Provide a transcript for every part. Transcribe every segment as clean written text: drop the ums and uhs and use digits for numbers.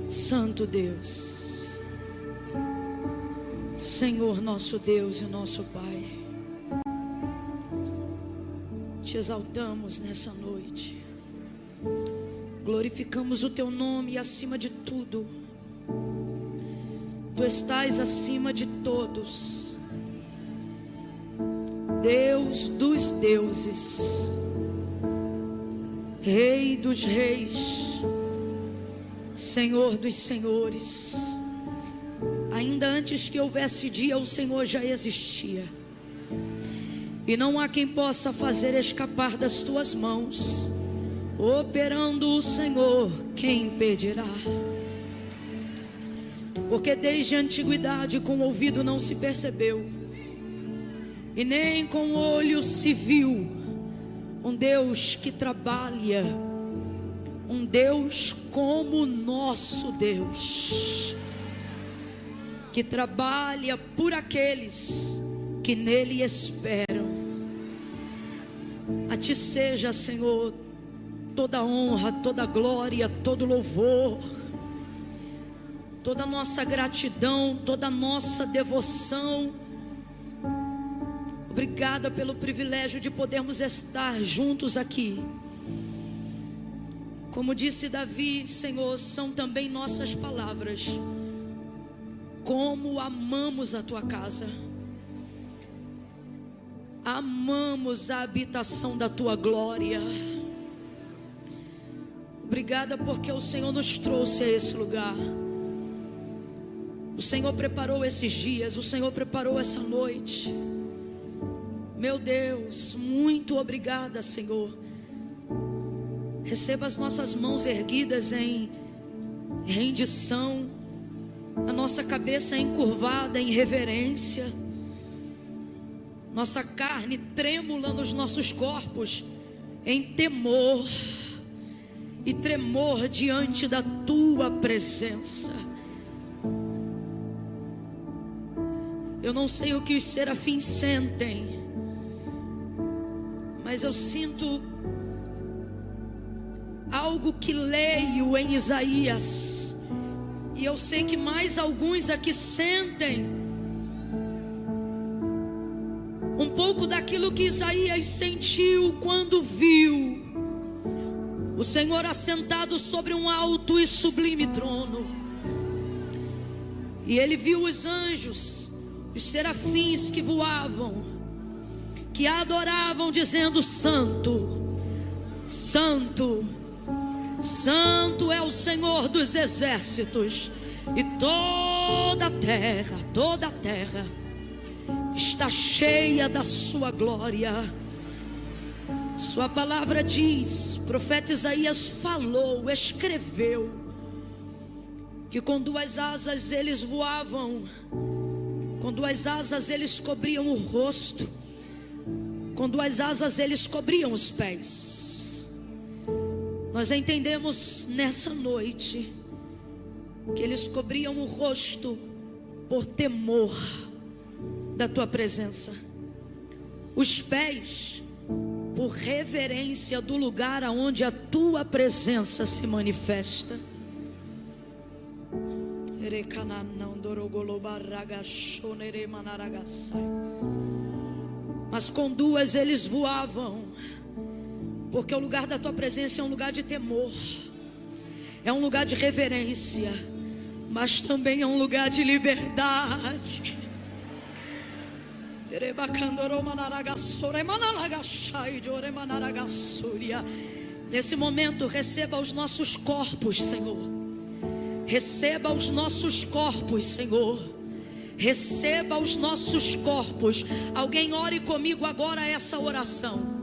Santo Deus, Senhor nosso Deus e nosso Pai, te exaltamos nessa noite, glorificamos o teu nome e acima de tudo, tu estás acima de todos, Deus dos deuses, Rei dos reis, Senhor dos senhores. Ainda antes que houvesse dia, o Senhor já existia, e não há quem possa fazer escapar das tuas mãos. Operando o Senhor, quem impedirá? Porque desde a antiguidade com o ouvido não se percebeu, e nem com o olho se viu um Deus que trabalha, um Deus como o nosso Deus, que trabalha por aqueles que nele esperam. A ti seja, Senhor, toda honra, toda glória, todo louvor, toda nossa gratidão, toda nossa devoção. Obrigada pelo privilégio de podermos estar juntos aqui. Como disse Davi, Senhor, são também nossas palavras. Como amamos a tua casa, amamos a habitação da tua glória. Obrigada porque o Senhor nos trouxe a esse lugar. O Senhor preparou esses dias, o Senhor preparou essa noite. Meu Deus, muito obrigada, Senhor. Receba as nossas mãos erguidas em rendição, a nossa cabeça encurvada em reverência, nossa carne trêmula nos nossos corpos em temor e tremor diante da tua presença. Eu não sei o que os serafins sentem, mas eu sinto algo que leio em Isaías, e eu sei que mais alguns aqui sentem um pouco daquilo que Isaías sentiu quando viu o Senhor assentado sobre um alto e sublime trono. E ele viu os anjos, os serafins que voavam, que adoravam, dizendo: Santo, Santo, Santo é o Senhor dos exércitos. E toda a terra está cheia da sua glória. Sua palavra diz, o profeta Isaías falou, escreveu, que com duas asas eles voavam, com duas asas eles cobriam o rosto, com duas asas eles cobriam os pés. Nós entendemos nessa noite que eles cobriam o rosto por temor da tua presença, os pés por reverência do lugar aonde a tua presença se manifesta. Mas com duas eles voavam, porque o lugar da tua presença é um lugar de temor, é um lugar de reverência, mas também é um lugar de liberdade. Nesse momento, receba os nossos corpos, Senhor. Receba os nossos corpos, Senhor. Receba os nossos corpos. Alguém ore comigo agora essa oração.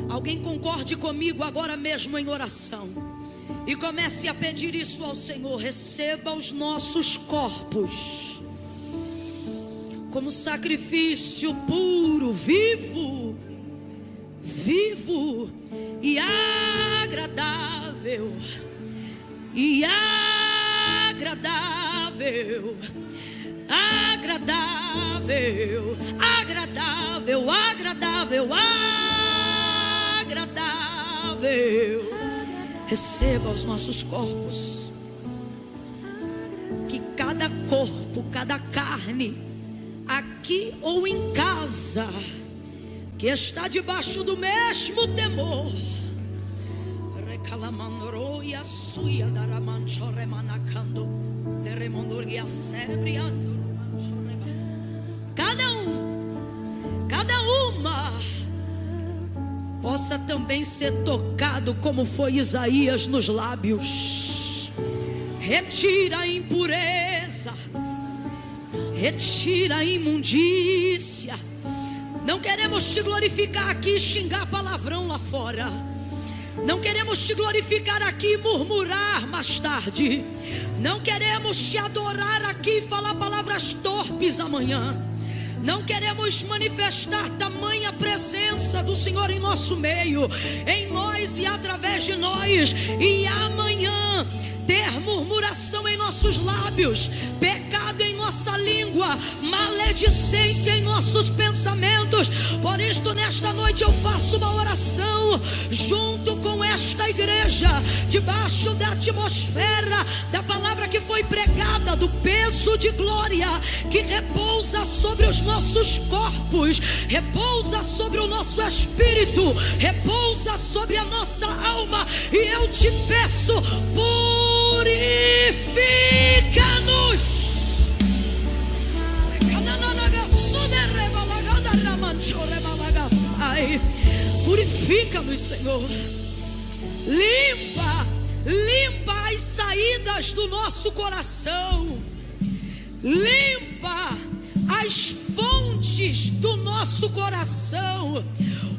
Alguém concorde comigo agora mesmo em oração. E comece a pedir isso ao Senhor. Receba os nossos corpos como sacrifício puro, vivo e agradável, agradável, agradável, agradável, agradável, agradável. Receba os nossos corpos. Que cada corpo, cada carne, aqui ou em casa, que está debaixo do mesmo temor, cada uma possa também ser tocado como foi Isaías nos lábios. Retira a impureza, retira a imundícia. Não queremos te glorificar aqui e xingar palavrão lá fora. Não queremos te glorificar aqui e murmurar mais tarde. Não queremos te adorar aqui e falar palavras torpes amanhã. Não queremos manifestar tamanha presença do Senhor em nosso meio, em nós e através de nós, e amanhã ter murmuração em nossos lábios, pecado em nossa língua, maledicência em nossos pensamentos. Por isto, nesta noite eu faço uma oração junto com esta igreja, debaixo da atmosfera da palavra que foi pregada, do peso de glória que repousa sobre os nossos corpos, repousa sobre o nosso espírito, repousa sobre a nossa alma. E eu te peço, purifica-nos. Purifica-nos, Senhor. Limpa as saídas do nosso coração. Limpa as fontes do nosso coração,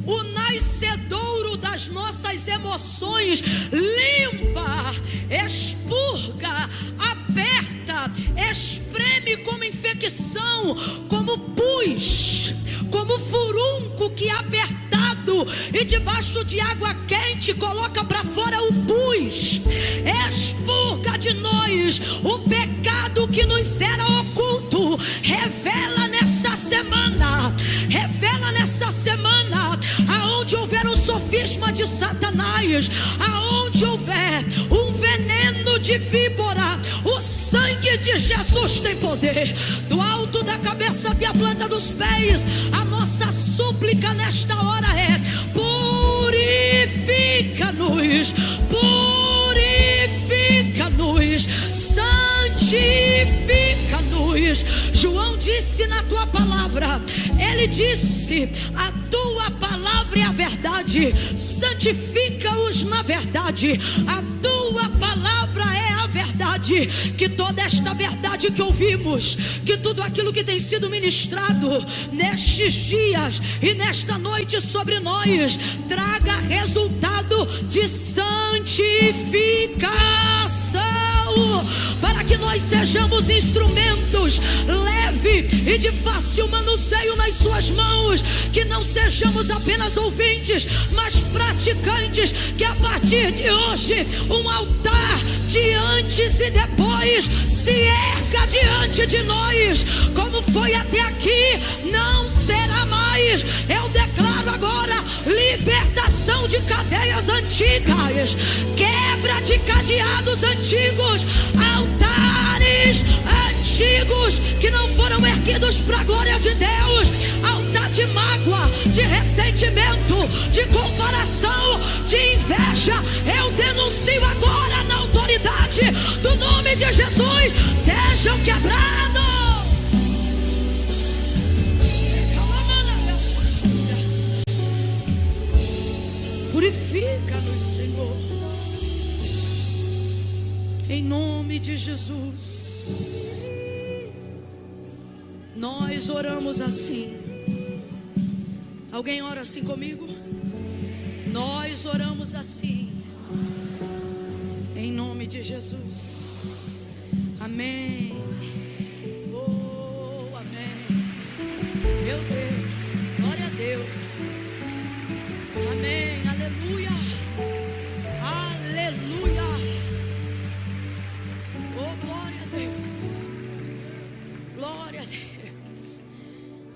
o nascedouro das nossas emoções. Limpa, expurga, aperta, espreme como infecção, como pus, como furúnculo que é apertado e debaixo de água quente coloca para fora o pus. Expurga de nós o pecado que nos era oculto. Revela nessa semana, aonde houver um sofisma de Satanás, aonde houver um veneno de víbora, o sangue de Jesus tem poder. Do alto da cabeça até a planta dos pés, a nossa súplica nesta hora é: purifica-nos, purifica-nos, santifica-nos. João disse na tua palavra, ele disse: a tua palavra é a verdade, santifica-os na verdade. A tua palavra é a verdade. Que toda esta verdade que ouvimos, que tudo aquilo que tem sido ministrado nestes dias e nesta noite sobre nós, traga resultado de santificação, para que nós sejamos instrumentos leve e de fácil manuseio nas suas mãos. Que não sejamos apenas ouvintes, mas praticantes. Que a partir de hoje um altar de antes e depois se erga diante de nós. Como foi até aqui, não será mais. Eu declaro agora libertação de cadeias antigas, quebra de cadeados antigos, altares antigos que não foram erguidos para a glória de Deus, altar de mágoa, de ressentimento, de comparação, de inveja. Eu denuncio agora na autoridade do nome de Jesus, sejam quebrados. Purifica-nos, Senhor, em nome de Jesus. Nós oramos assim. Alguém ora assim comigo? Nós oramos assim, em nome de Jesus. Amém. Oh, amém. Meu Deus, glória a Deus. Amém, aleluia, aleluia. Oh, glória a Deus, glória a Deus.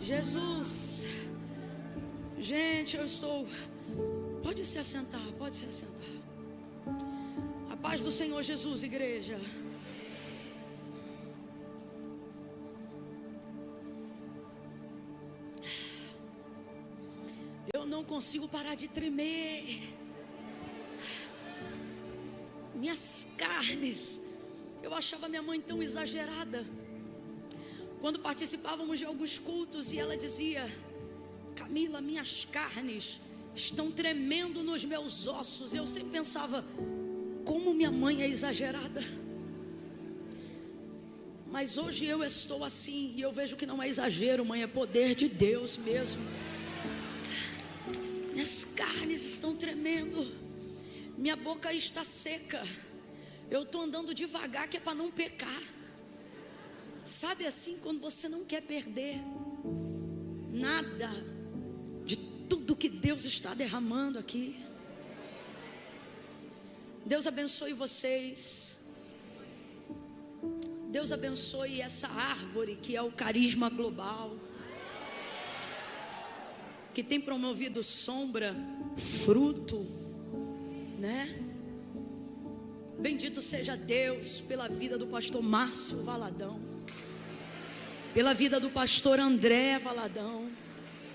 Jesus, gente, eu estou Pode se assentar, pode se assentar. A paz do Senhor Jesus, igreja. Eu não consigo parar de tremer. Minhas carnes. Eu achava minha mãe tão exagerada. Quando participávamos de alguns cultos e ela dizia: Camila, minhas carnes estão tremendo nos meus ossos. Eu sempre pensava: como minha mãe é exagerada. Mas hoje eu estou assim e eu vejo que não é exagero, mãe, é poder de Deus mesmo. Minhas carnes estão tremendo, minha boca está seca. Eu estou andando devagar, que é para não pecar. Sabe assim, quando você não quer perder nada de tudo que Deus está derramando aqui. Deus abençoe vocês. Deus abençoe essa árvore que é o carisma global, que tem promovido sombra, fruto, né? Bendito seja Deus pela vida do pastor Márcio Valadão, pela vida do pastor André Valadão,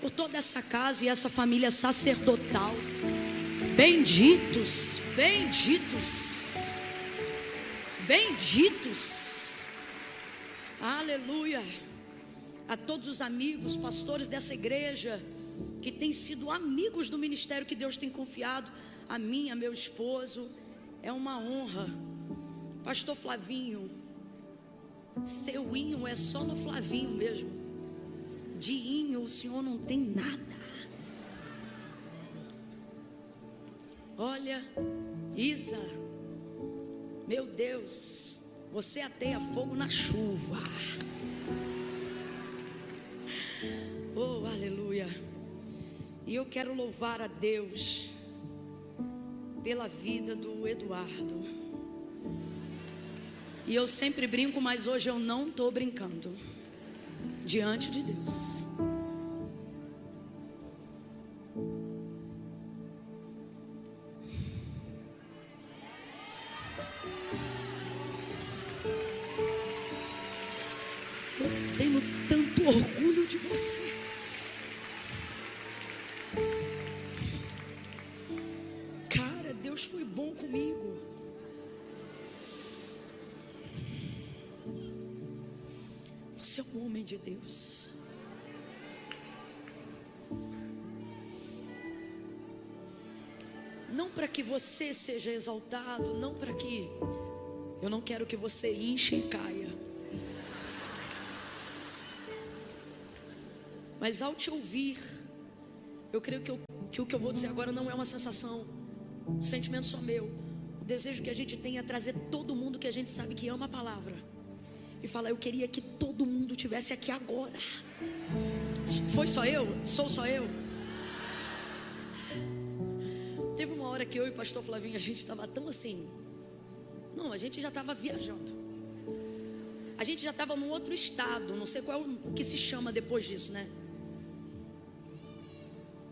por toda essa casa e essa família sacerdotal. Benditos, benditos, benditos. Aleluia. A todos os amigos, pastores dessa igreja, que têm sido amigos do ministério que Deus tem confiado a mim, a meu esposo. É uma honra. Pastor Flavinho, seu inho é só no Flavinho mesmo. De inho o senhor não tem nada. Olha, Isa, meu Deus, você ateia fogo na chuva. Oh, aleluia. E eu quero louvar a Deus pela vida do Eduardo. E eu sempre brinco, mas hoje eu não estou brincando diante de Deus. Eu tenho tanto orgulho de você. Deus foi bom comigo. Você é um homem de Deus. Não para que você seja exaltado, não para que... Eu não quero que você enche e caia. Mas ao te ouvir, eu creio que o que eu vou dizer agora não é uma sensação, um sentimento só meu. O desejo que a gente tem é trazer todo mundo que a gente sabe que ama a palavra e falar: eu queria que todo mundo tivesse aqui agora. Foi só eu? Sou só eu? Teve uma hora que eu e o pastor Flavinho, a gente estava tão assim. Não, a gente já estava viajando. A gente já estava num outro estado. Não sei qual é o que se chama depois disso, né?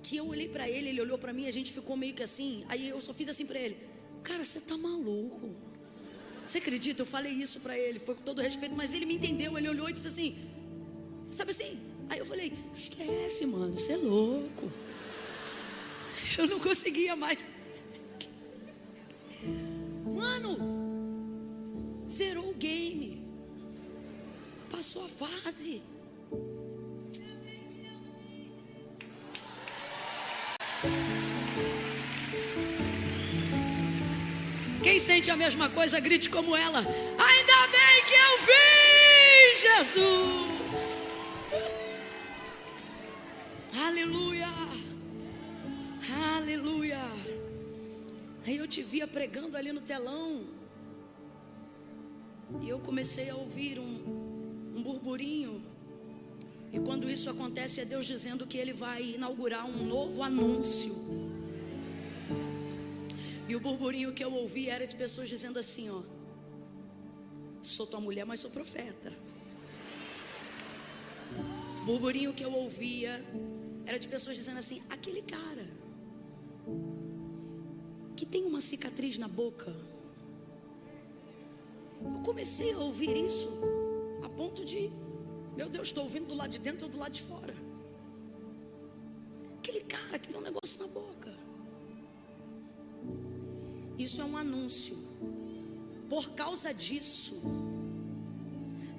Que eu olhei para ele, ele olhou para mim, a gente ficou meio que assim. Aí eu só fiz assim para ele: cara, você tá maluco? Você acredita? Eu falei isso para ele, foi com todo respeito, mas ele me entendeu. Ele olhou e disse assim, sabe assim? Aí eu falei: esquece, mano, você é louco. Eu não conseguia mais. Mano, zerou o game, passou a fase. Quem sente a mesma coisa, grite como ela: ainda bem que eu vim, Jesus. Aleluia, aleluia. Aí eu te via pregando ali no telão, e eu comecei a ouvir um burburinho. E quando isso acontece, é Deus dizendo que Ele vai inaugurar um novo anúncio. E o burburinho que eu ouvi era de pessoas dizendo assim, ó: sou tua mulher, mas sou profeta. O burburinho que eu ouvia era de pessoas dizendo assim: aquele cara que tem uma cicatriz na boca. Eu comecei a ouvir isso a ponto de, meu Deus, estou ouvindo do lado de dentro ou do lado de fora. Aquele cara que tem um negócio na boca. Isso é um anúncio. Por causa disso,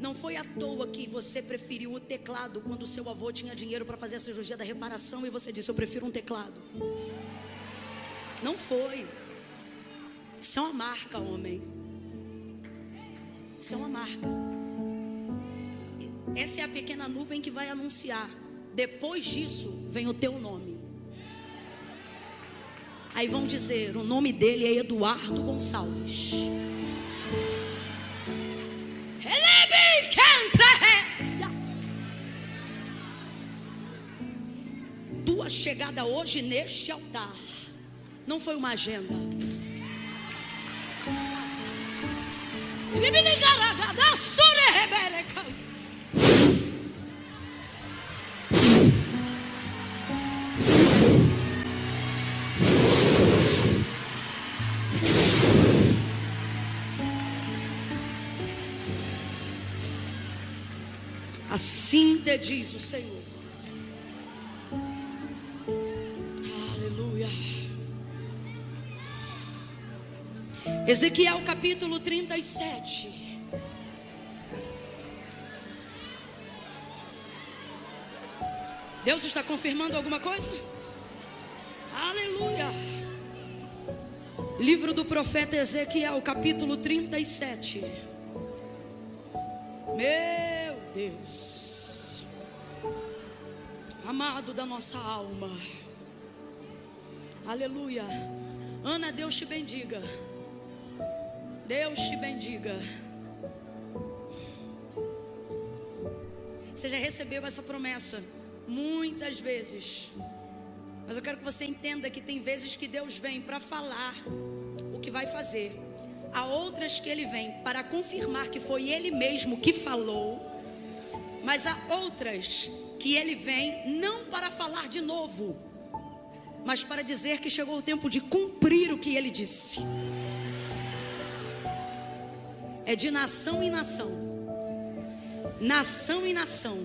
não foi à toa que você preferiu o teclado quando o seu avô tinha dinheiro para fazer a cirurgia da reparação e você disse: eu prefiro um teclado. Não foi. Isso é uma marca, homem. Isso é uma marca. Essa é a pequena nuvem que vai anunciar. Depois disso vem o teu nome. Aí vão dizer: o nome dele é Eduardo Gonçalves. Tua chegada hoje neste altar não foi uma agenda. Assim te diz o Senhor. Aleluia. Ezequiel capítulo 37. Deus está confirmando alguma coisa? Aleluia. Livro do profeta Ezequiel capítulo 37. Meu Deus, amado da nossa alma, aleluia. Ana, Deus te bendiga. Deus te bendiga. Você já recebeu essa promessa muitas vezes, mas eu quero que você entenda que tem vezes que Deus vem para falar o que vai fazer. Há outras que Ele vem para confirmar que foi Ele mesmo que falou. Mas há outras que Ele vem não para falar de novo, mas para dizer que chegou o tempo de cumprir o que Ele disse. É de nação em nação, nação em nação,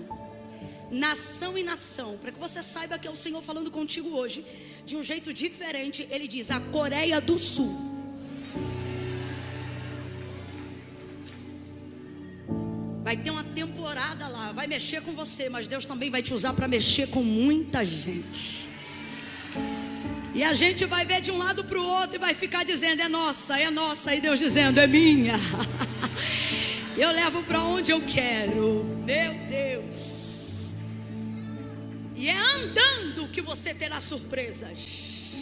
nação em nação. Para que você saiba que é o Senhor falando contigo hoje de um jeito diferente. Ele diz: a Coreia do Sul vai ter uma temporada lá, vai mexer com você, mas Deus também vai te usar para mexer com muita gente. E a gente vai ver de um lado para o outro e vai ficar dizendo: é nossa, e Deus dizendo: é minha. Eu levo para onde eu quero, meu Deus. E é andando que você terá surpresas.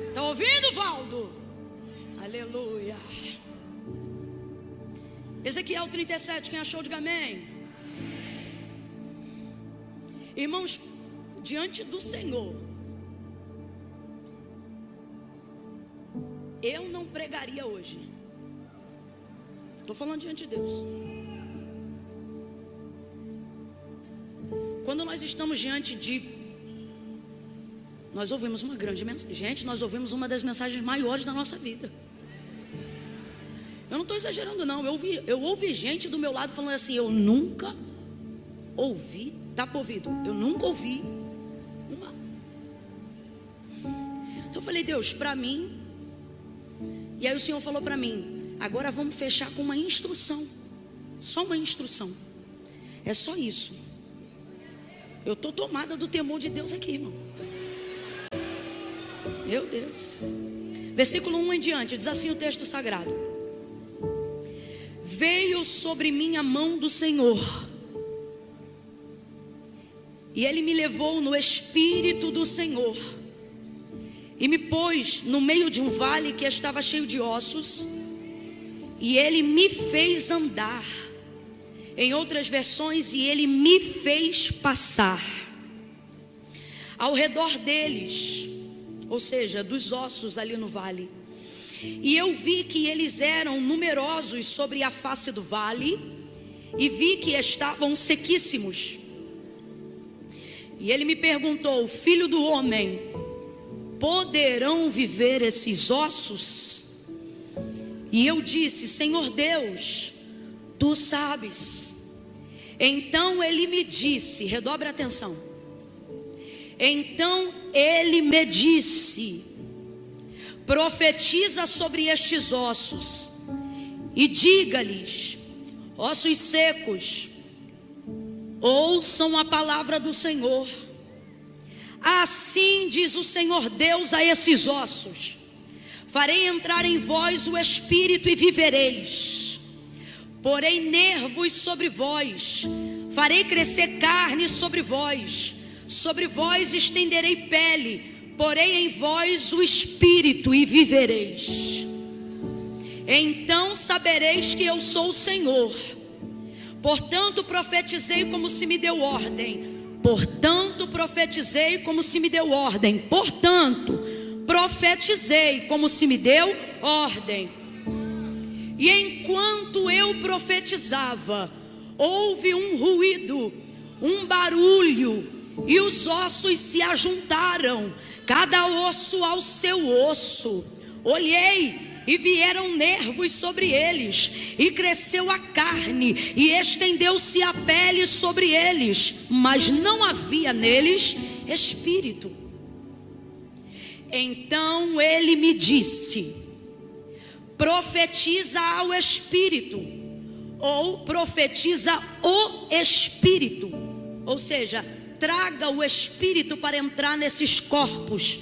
Está ouvindo, Valdo? Aleluia. Ezequiel 37, quem achou, diga amém. Irmãos, diante do Senhor, eu não pregaria hoje. Estou falando diante de Deus. Quando nós estamos diante de... Nós ouvimos uma grande mensagem. Gente, nós ouvimos uma das mensagens maiores da nossa vida. Eu não estou exagerando não. Eu ouvi gente do meu lado falando assim: eu nunca ouvi, tapa ouvido, eu nunca ouvi uma. Então eu falei: Deus, para mim. E aí o Senhor falou para mim: agora vamos fechar com uma instrução. Só uma instrução. É só isso. Eu estou tomada do temor de Deus aqui, irmão. Meu Deus. Versículo 1 em diante, diz assim o texto sagrado: veio sobre mim a mão do Senhor, e Ele me levou no Espírito do Senhor, e me pôs no meio de um vale que estava cheio de ossos, e Ele me fez andar. Em outras versões, e Ele me fez passar ao redor deles, ou seja, dos ossos ali no vale. E eu vi que eles eram numerosos sobre a face do vale, e vi que estavam sequíssimos. E Ele me perguntou: filho do homem, poderão viver esses ossos? E eu disse: Senhor Deus, tu sabes. Então ele me disse, redobre a atenção. Então ele me disse: profetiza sobre estes ossos e diga-lhes: ossos secos, ouçam a palavra do Senhor. Assim diz o Senhor Deus a esses ossos: farei entrar em vós o espírito e vivereis. Porei nervos sobre vós, farei crescer carne sobre vós estenderei pele, porei em vós o espírito e vivereis. Então sabereis que eu sou o Senhor. Portanto profetizei como se me deu ordem. Portanto profetizei como se me deu ordem. Portanto profetizei como se me deu ordem. E enquanto eu profetizava, houve um ruído, um barulho, e os ossos se ajuntaram, cada osso ao seu osso. Olhei e vieram nervos sobre eles, e cresceu a carne, e estendeu-se a pele sobre eles, mas não havia neles espírito. Então ele me disse: profetiza ao espírito, ou profetiza o espírito, ou seja, traga o espírito para entrar nesses corpos.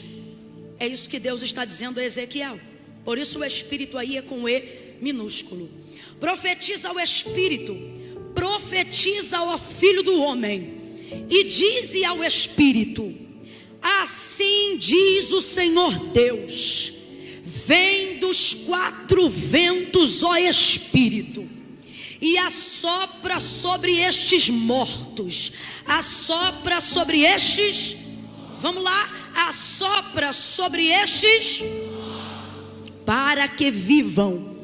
É isso que Deus está dizendo a Ezequiel. Por isso o espírito aí é com E minúsculo. Profetiza ao espírito, profetiza ao filho do homem, e dize ao espírito: assim diz o Senhor Deus: vem dos quatro ventos, ó espírito, e assopra sobre estes mortos. Assopra sobre estes, vamos lá, assopra sobre estes, para que vivam.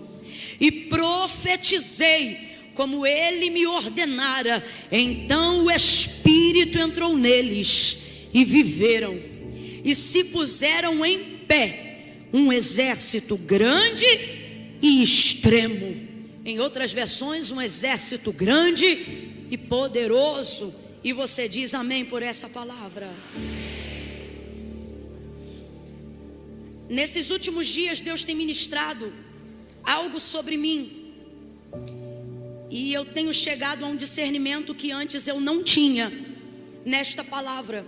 E profetizei como ele me ordenara. Então o espírito entrou neles e viveram, e se puseram em pé um exército grande e extremo. Em outras versões, um exército grande e poderoso. E você diz amém por essa palavra? Nesses últimos dias Deus tem ministrado algo sobre mim, e eu tenho chegado a um discernimento que antes eu não tinha nesta palavra.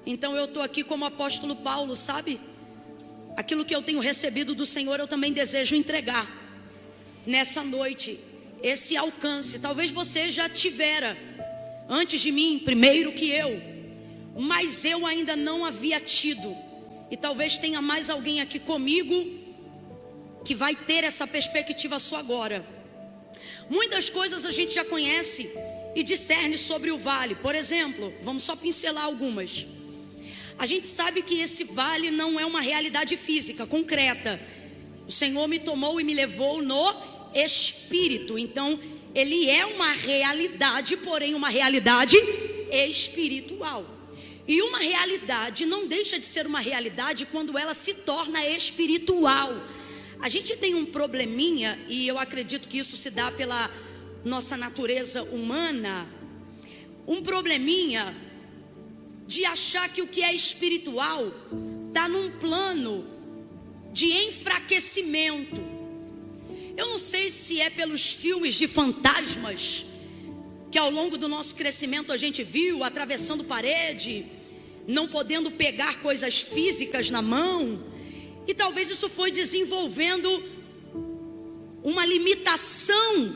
Então eu estou aqui como apóstolo Paulo, sabe? Aquilo que eu tenho recebido do Senhor eu também desejo entregar nessa noite. Esse alcance, talvez você já tivera antes de mim, primeiro que eu, mas eu ainda não havia tido. E talvez tenha mais alguém aqui comigo que vai ter essa perspectiva só agora. Muitas coisas a gente já conhece e discerne sobre o vale. Por exemplo, vamos só pincelar algumas. A gente sabe que esse vale não é uma realidade física, concreta. O Senhor me tomou e me levou no espírito. Então ele é uma realidade, porém uma realidade espiritual. E uma realidade não deixa de ser uma realidade quando ela se torna espiritual. A gente tem um probleminha, e eu acredito que isso se dá pela nossa natureza humana, um probleminha de achar que o que é espiritual está num plano de enfraquecimento. Eu não sei se é pelos filmes de fantasmas que ao longo do nosso crescimento a gente viu atravessando parede, não podendo pegar coisas físicas na mão, e talvez isso foi desenvolvendo uma limitação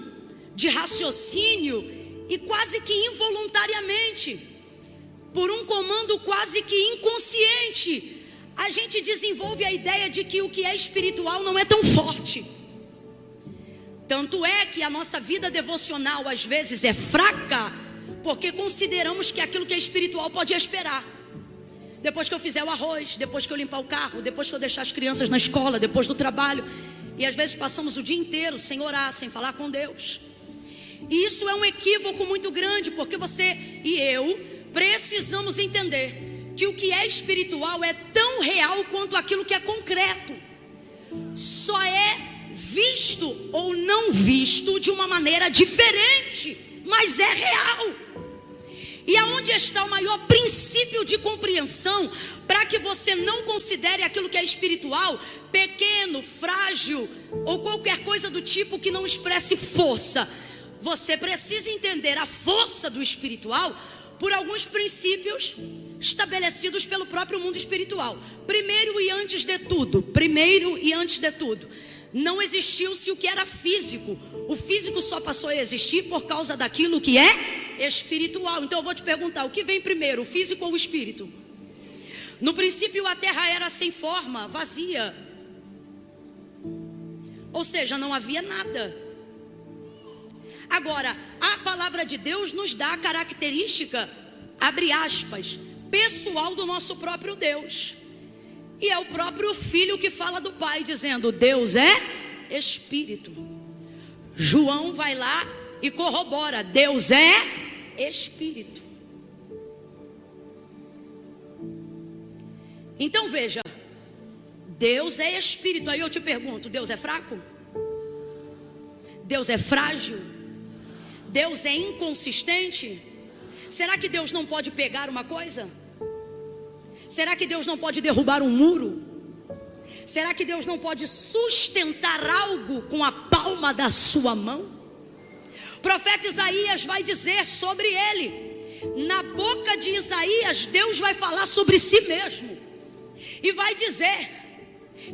de raciocínio, e quase que involuntariamente, por um comando quase que inconsciente, a gente desenvolve a ideia de que o que é espiritual não é tão forte. Tanto é que a nossa vida devocional às vezes é fraca, porque consideramos que aquilo que é espiritual pode esperar. Depois que eu fizer o arroz, depois que eu limpar o carro, depois que eu deixar as crianças na escola, depois do trabalho. E às vezes passamos o dia inteiro sem orar, sem falar com Deus. E isso é um equívoco muito grande, porque você e eu precisamos entender que o que é espiritual é tão tão real quanto aquilo que é concreto. Só é visto ou não visto de uma maneira diferente, mas é real. E aonde está o maior princípio de compreensão para que você não considere aquilo que é espiritual pequeno, frágil ou qualquer coisa do tipo que não expresse força? Você precisa entender a força do espiritual por alguns princípios estabelecidos pelo próprio mundo espiritual. Primeiro e antes de tudo, não existiu-se o que era físico. O físico só passou a existir por causa daquilo que é espiritual. Então eu vou te perguntar, o que vem primeiro, o físico ou o espírito? No princípio a terra era sem forma, vazia. Ou seja, não havia nada. Agora, a palavra de Deus nos dá a característica, abre aspas, pessoal do nosso próprio Deus. E é o próprio Filho que fala do Pai, dizendo: Deus é Espírito. João vai lá e corrobora: Deus é Espírito. Então veja, Deus é Espírito. Aí eu te pergunto, Deus é fraco? Deus é frágil? Deus é inconsistente? Será que Deus não pode pegar uma coisa? Será que Deus não pode derrubar um muro? Será que Deus não pode sustentar algo com a palma da sua mão? O profeta Isaías vai dizer sobre ele. Na boca de Isaías, Deus vai falar sobre si mesmo. E vai dizer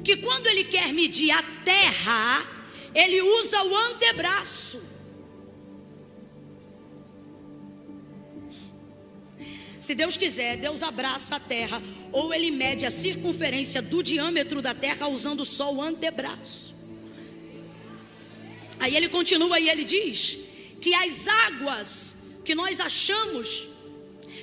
que quando ele quer medir a terra, ele usa o antebraço. Se Deus quiser, Deus abraça a terra, ou ele mede a circunferência do diâmetro da terra usando só o antebraço. Aí ele continua e ele diz que as águas que nós achamos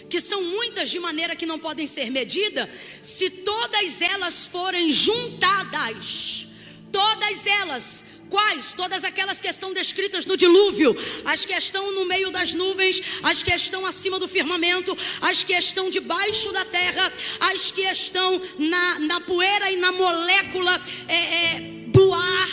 que são muitas de maneira que não podem ser medidas, se todas elas forem juntadas, todas elas, quais? Todas aquelas que estão descritas no dilúvio, as que estão no meio das nuvens, as que estão acima do firmamento, as que estão debaixo da terra, as que estão na poeira e na molécula do ar.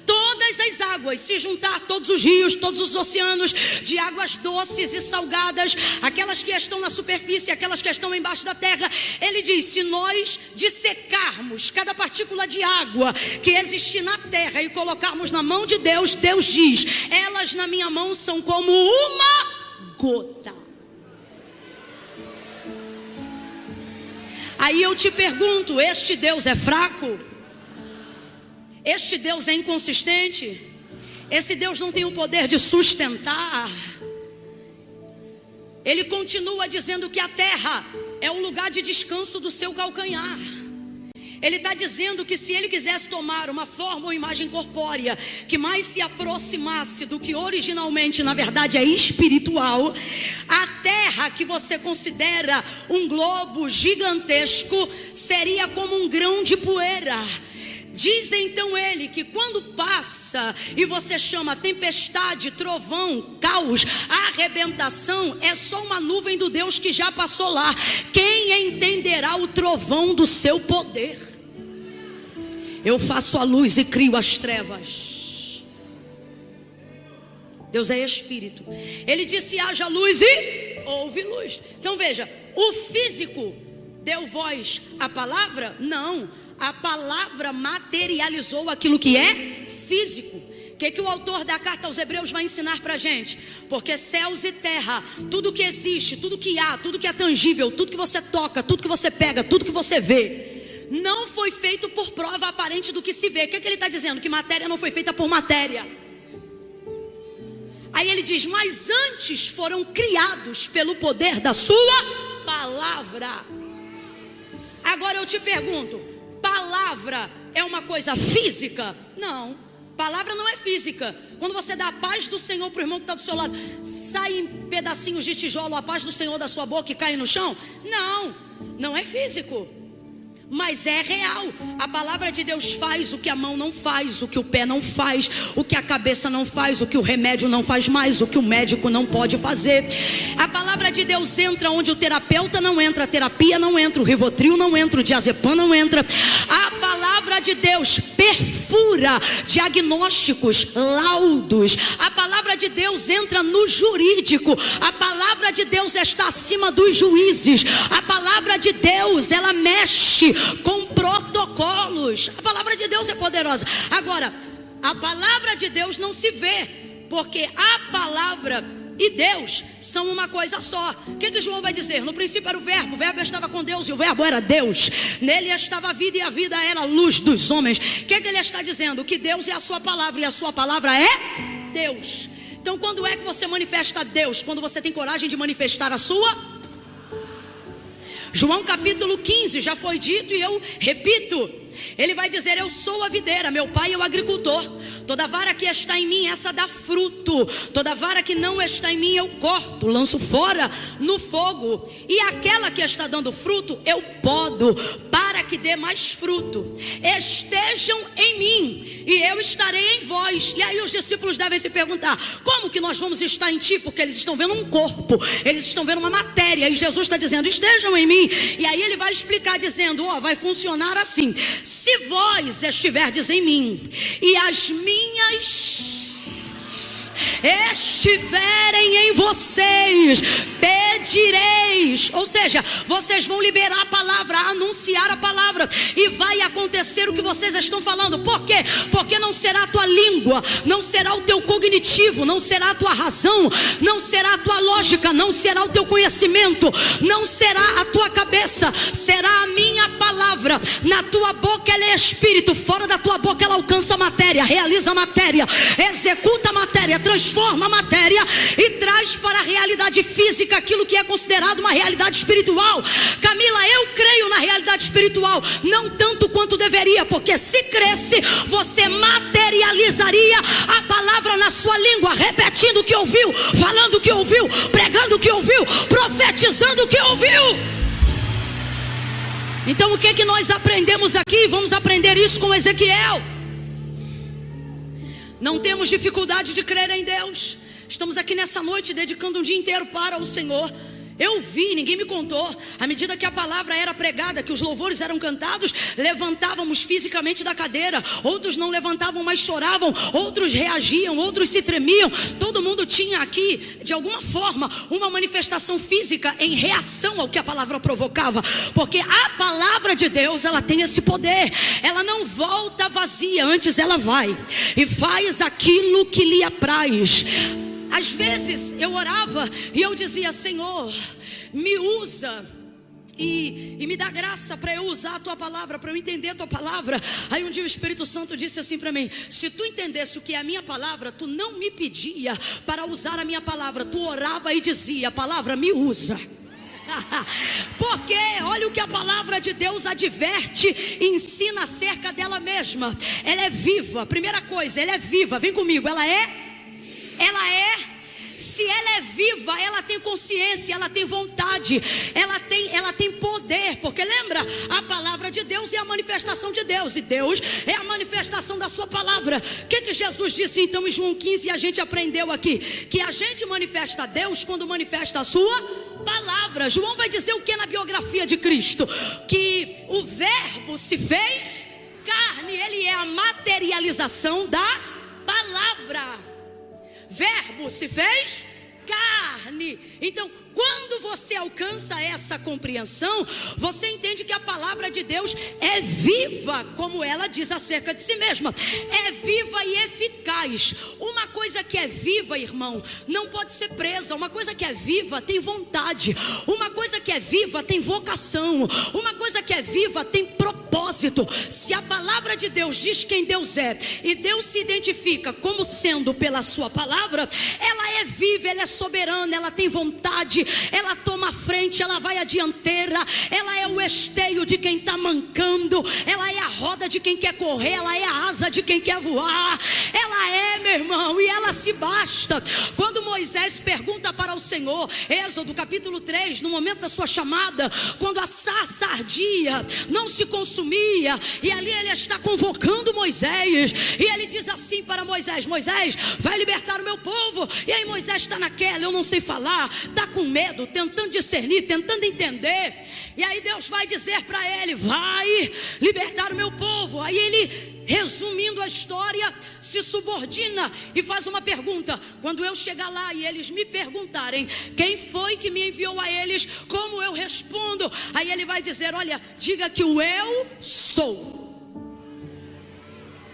Todas as águas, se juntar todos os rios, todos os oceanos, de águas doces e salgadas, aquelas que estão na superfície, aquelas que estão embaixo da terra, ele diz: se nós dissecarmos cada partícula de água que existir na terra e colocarmos na mão de Deus, Deus diz: elas na minha mão são como uma gota. Aí eu te pergunto, este Deus é fraco? Este Deus é inconsistente? Esse Deus não tem o poder de sustentar? Ele continua dizendo que a terra é o lugar de descanso do seu calcanhar. Ele está dizendo que se ele quisesse tomar uma forma ou imagem corpórea que mais se aproximasse do que originalmente na verdade é espiritual, a terra que você considera um globo gigantesco seria como um grão de poeira. Diz então ele que quando passa e você chama tempestade, trovão, caos, arrebentação, é só uma nuvem do Deus que já passou lá. Quem entenderá o trovão do seu poder? Eu faço a luz e crio as trevas. Deus é Espírito. Ele disse: haja luz e houve luz. Então veja, o físico deu voz à palavra? Não. A palavra materializou aquilo que é físico. O que o autor da carta aos Hebreus vai ensinar para a gente? Porque céus e terra, tudo que existe, tudo que há, tudo que é tangível, tudo que você toca, tudo que você pega, tudo que você vê, não foi feito por prova aparente do que se vê. O que ele está dizendo? Que matéria não foi feita por matéria. Aí ele diz: mas antes foram criados pelo poder da sua palavra. Agora eu te pergunto, palavra é uma coisa física? Não, palavra não é física. Quando você dá a paz do Senhor para o irmão que está do seu lado, sai em pedacinhos de tijolo a paz do Senhor da sua boca e cai no chão? Não, não é físico. Mas é real. A palavra de Deus faz o que a mão não faz, o que o pé não faz, o que a cabeça não faz, o que o remédio não faz mais, o que o médico não pode fazer. A palavra de Deus entra onde o terapeuta não entra, a terapia não entra, o Rivotril não entra, o diazepam não entra. A palavra de Deus perfura diagnósticos, laudos. A palavra de Deus entra no jurídico. A palavra de Deus está acima dos juízes. A palavra de Deus, ela mexe com protocolos. A palavra de Deus é poderosa. Agora, a palavra de Deus não se vê, porque a palavra e Deus são uma coisa só. O que João vai dizer? No princípio era o verbo estava com Deus e o verbo era Deus. Nele estava a vida e a vida era a luz dos homens. O que ele está dizendo? Que Deus é a sua palavra e a sua palavra é Deus. Então quando é que você manifesta Deus? Quando você tem coragem de manifestar a sua. João capítulo 15 já foi dito e eu repito. Ele vai dizer: eu sou a videira, meu pai é o agricultor. Toda vara que está em mim, essa dá fruto. Toda vara que não está em mim, eu corto, lanço fora no fogo. E aquela que está dando fruto, eu podo, para que dê mais fruto. Estejam em mim e eu estarei em vós. E aí os discípulos devem se perguntar: como que nós vamos estar em ti? Porque eles estão vendo um corpo, eles estão vendo uma matéria. E Jesus está dizendo: estejam em mim. E aí ele vai explicar dizendo: vai funcionar assim. Se vós estiverdes em mim e as minhas estiverem em vocês, pedireis. Ou seja, vocês vão liberar a palavra, anunciar a palavra, e vai acontecer o que vocês estão falando. Por quê? Porque não será a tua língua, não será o teu cognitivo, não será a tua razão, não será a tua lógica, não será o teu conhecimento, não será a tua cabeça, será a minha palavra. Na tua boca ela é espírito, fora da tua boca ela alcança a matéria, realiza a matéria, executa a matéria, transforma a matéria e traz para a realidade física aquilo que é considerado uma realidade espiritual. Camila, eu creio na realidade espiritual, não tanto quanto deveria, porque se cresce, você materializaria a palavra na sua língua, repetindo o que ouviu, falando o que ouviu, pregando o que ouviu, profetizando o que ouviu. Então o que é que nós aprendemos aqui? Vamos aprender isso com Ezequiel. Não temos dificuldade de crer em Deus. Estamos aqui nessa noite dedicando um dia inteiro para o Senhor. Eu vi, ninguém me contou. À medida que a palavra era pregada, que os louvores eram cantados, levantávamos fisicamente da cadeira. Outros não levantavam, mas choravam. Outros reagiam, outros se tremiam. Todo mundo tinha aqui, de alguma forma, uma manifestação física em reação ao que a palavra provocava. Porque a palavra de Deus, ela tem esse poder. Ela não volta vazia, antes ela vai e faz aquilo que lhe apraz. Às vezes eu orava e eu dizia: Senhor, me usa e me dá graça para eu usar a tua palavra, para eu entender a tua palavra. Aí um dia o Espírito Santo disse assim para mim: se tu entendesse o que é a minha palavra, tu não me pedia para usar a minha palavra, tu orava e dizia: palavra, me usa. Porque olha o que a palavra de Deus adverte e ensina acerca dela mesma. Ela é viva. Primeira coisa, ela é viva. Vem comigo, ela é. Se ela é viva, ela tem consciência, ela tem vontade, ela tem poder. Porque lembra, a palavra de Deus é a manifestação de Deus, e Deus é a manifestação da sua palavra. O que Jesus disse então em João 15? E a gente aprendeu aqui que a gente manifesta a Deus quando manifesta a sua palavra. João vai dizer o que na biografia de Cristo? Que o verbo se fez carne. Ele é a materialização da palavra. Verbo se fez carne. Então, quando você alcança essa compreensão, você entende que a palavra de Deus é viva, como ela diz acerca de si mesma. É viva e eficaz. Uma coisa que é viva, irmão, não pode ser presa. Uma coisa que é viva tem vontade. Uma coisa que é viva tem vocação. Uma coisa que é viva tem propósito. Se a palavra de Deus diz quem Deus é, e Deus se identifica como sendo pela sua palavra, ela é viva, ela é soberana, ela tem vontade, ela toma a frente, ela vai à dianteira, ela é o esteio de quem está mancando, ela é a roda de quem quer correr, ela é a asa de quem quer voar, ela é, meu irmão, e ela se basta. Quando Moisés pergunta para o Senhor, Êxodo capítulo 3, no momento da sua chamada, quando a sarça ardia, não se consumia, e ali ele está convocando Moisés, e ele diz assim para Moisés: Moisés, vai libertar o meu povo. E aí Moisés está naquela, eu não sei falar, está com medo, tentando discernir, tentando entender. E aí Deus vai dizer para ele: vai libertar o meu povo. Aí ele, resumindo a história, se subordina e faz uma pergunta: quando eu chegar lá e eles me perguntarem quem foi que me enviou a eles, como eu respondo? Aí ele vai dizer: olha, diga que o eu sou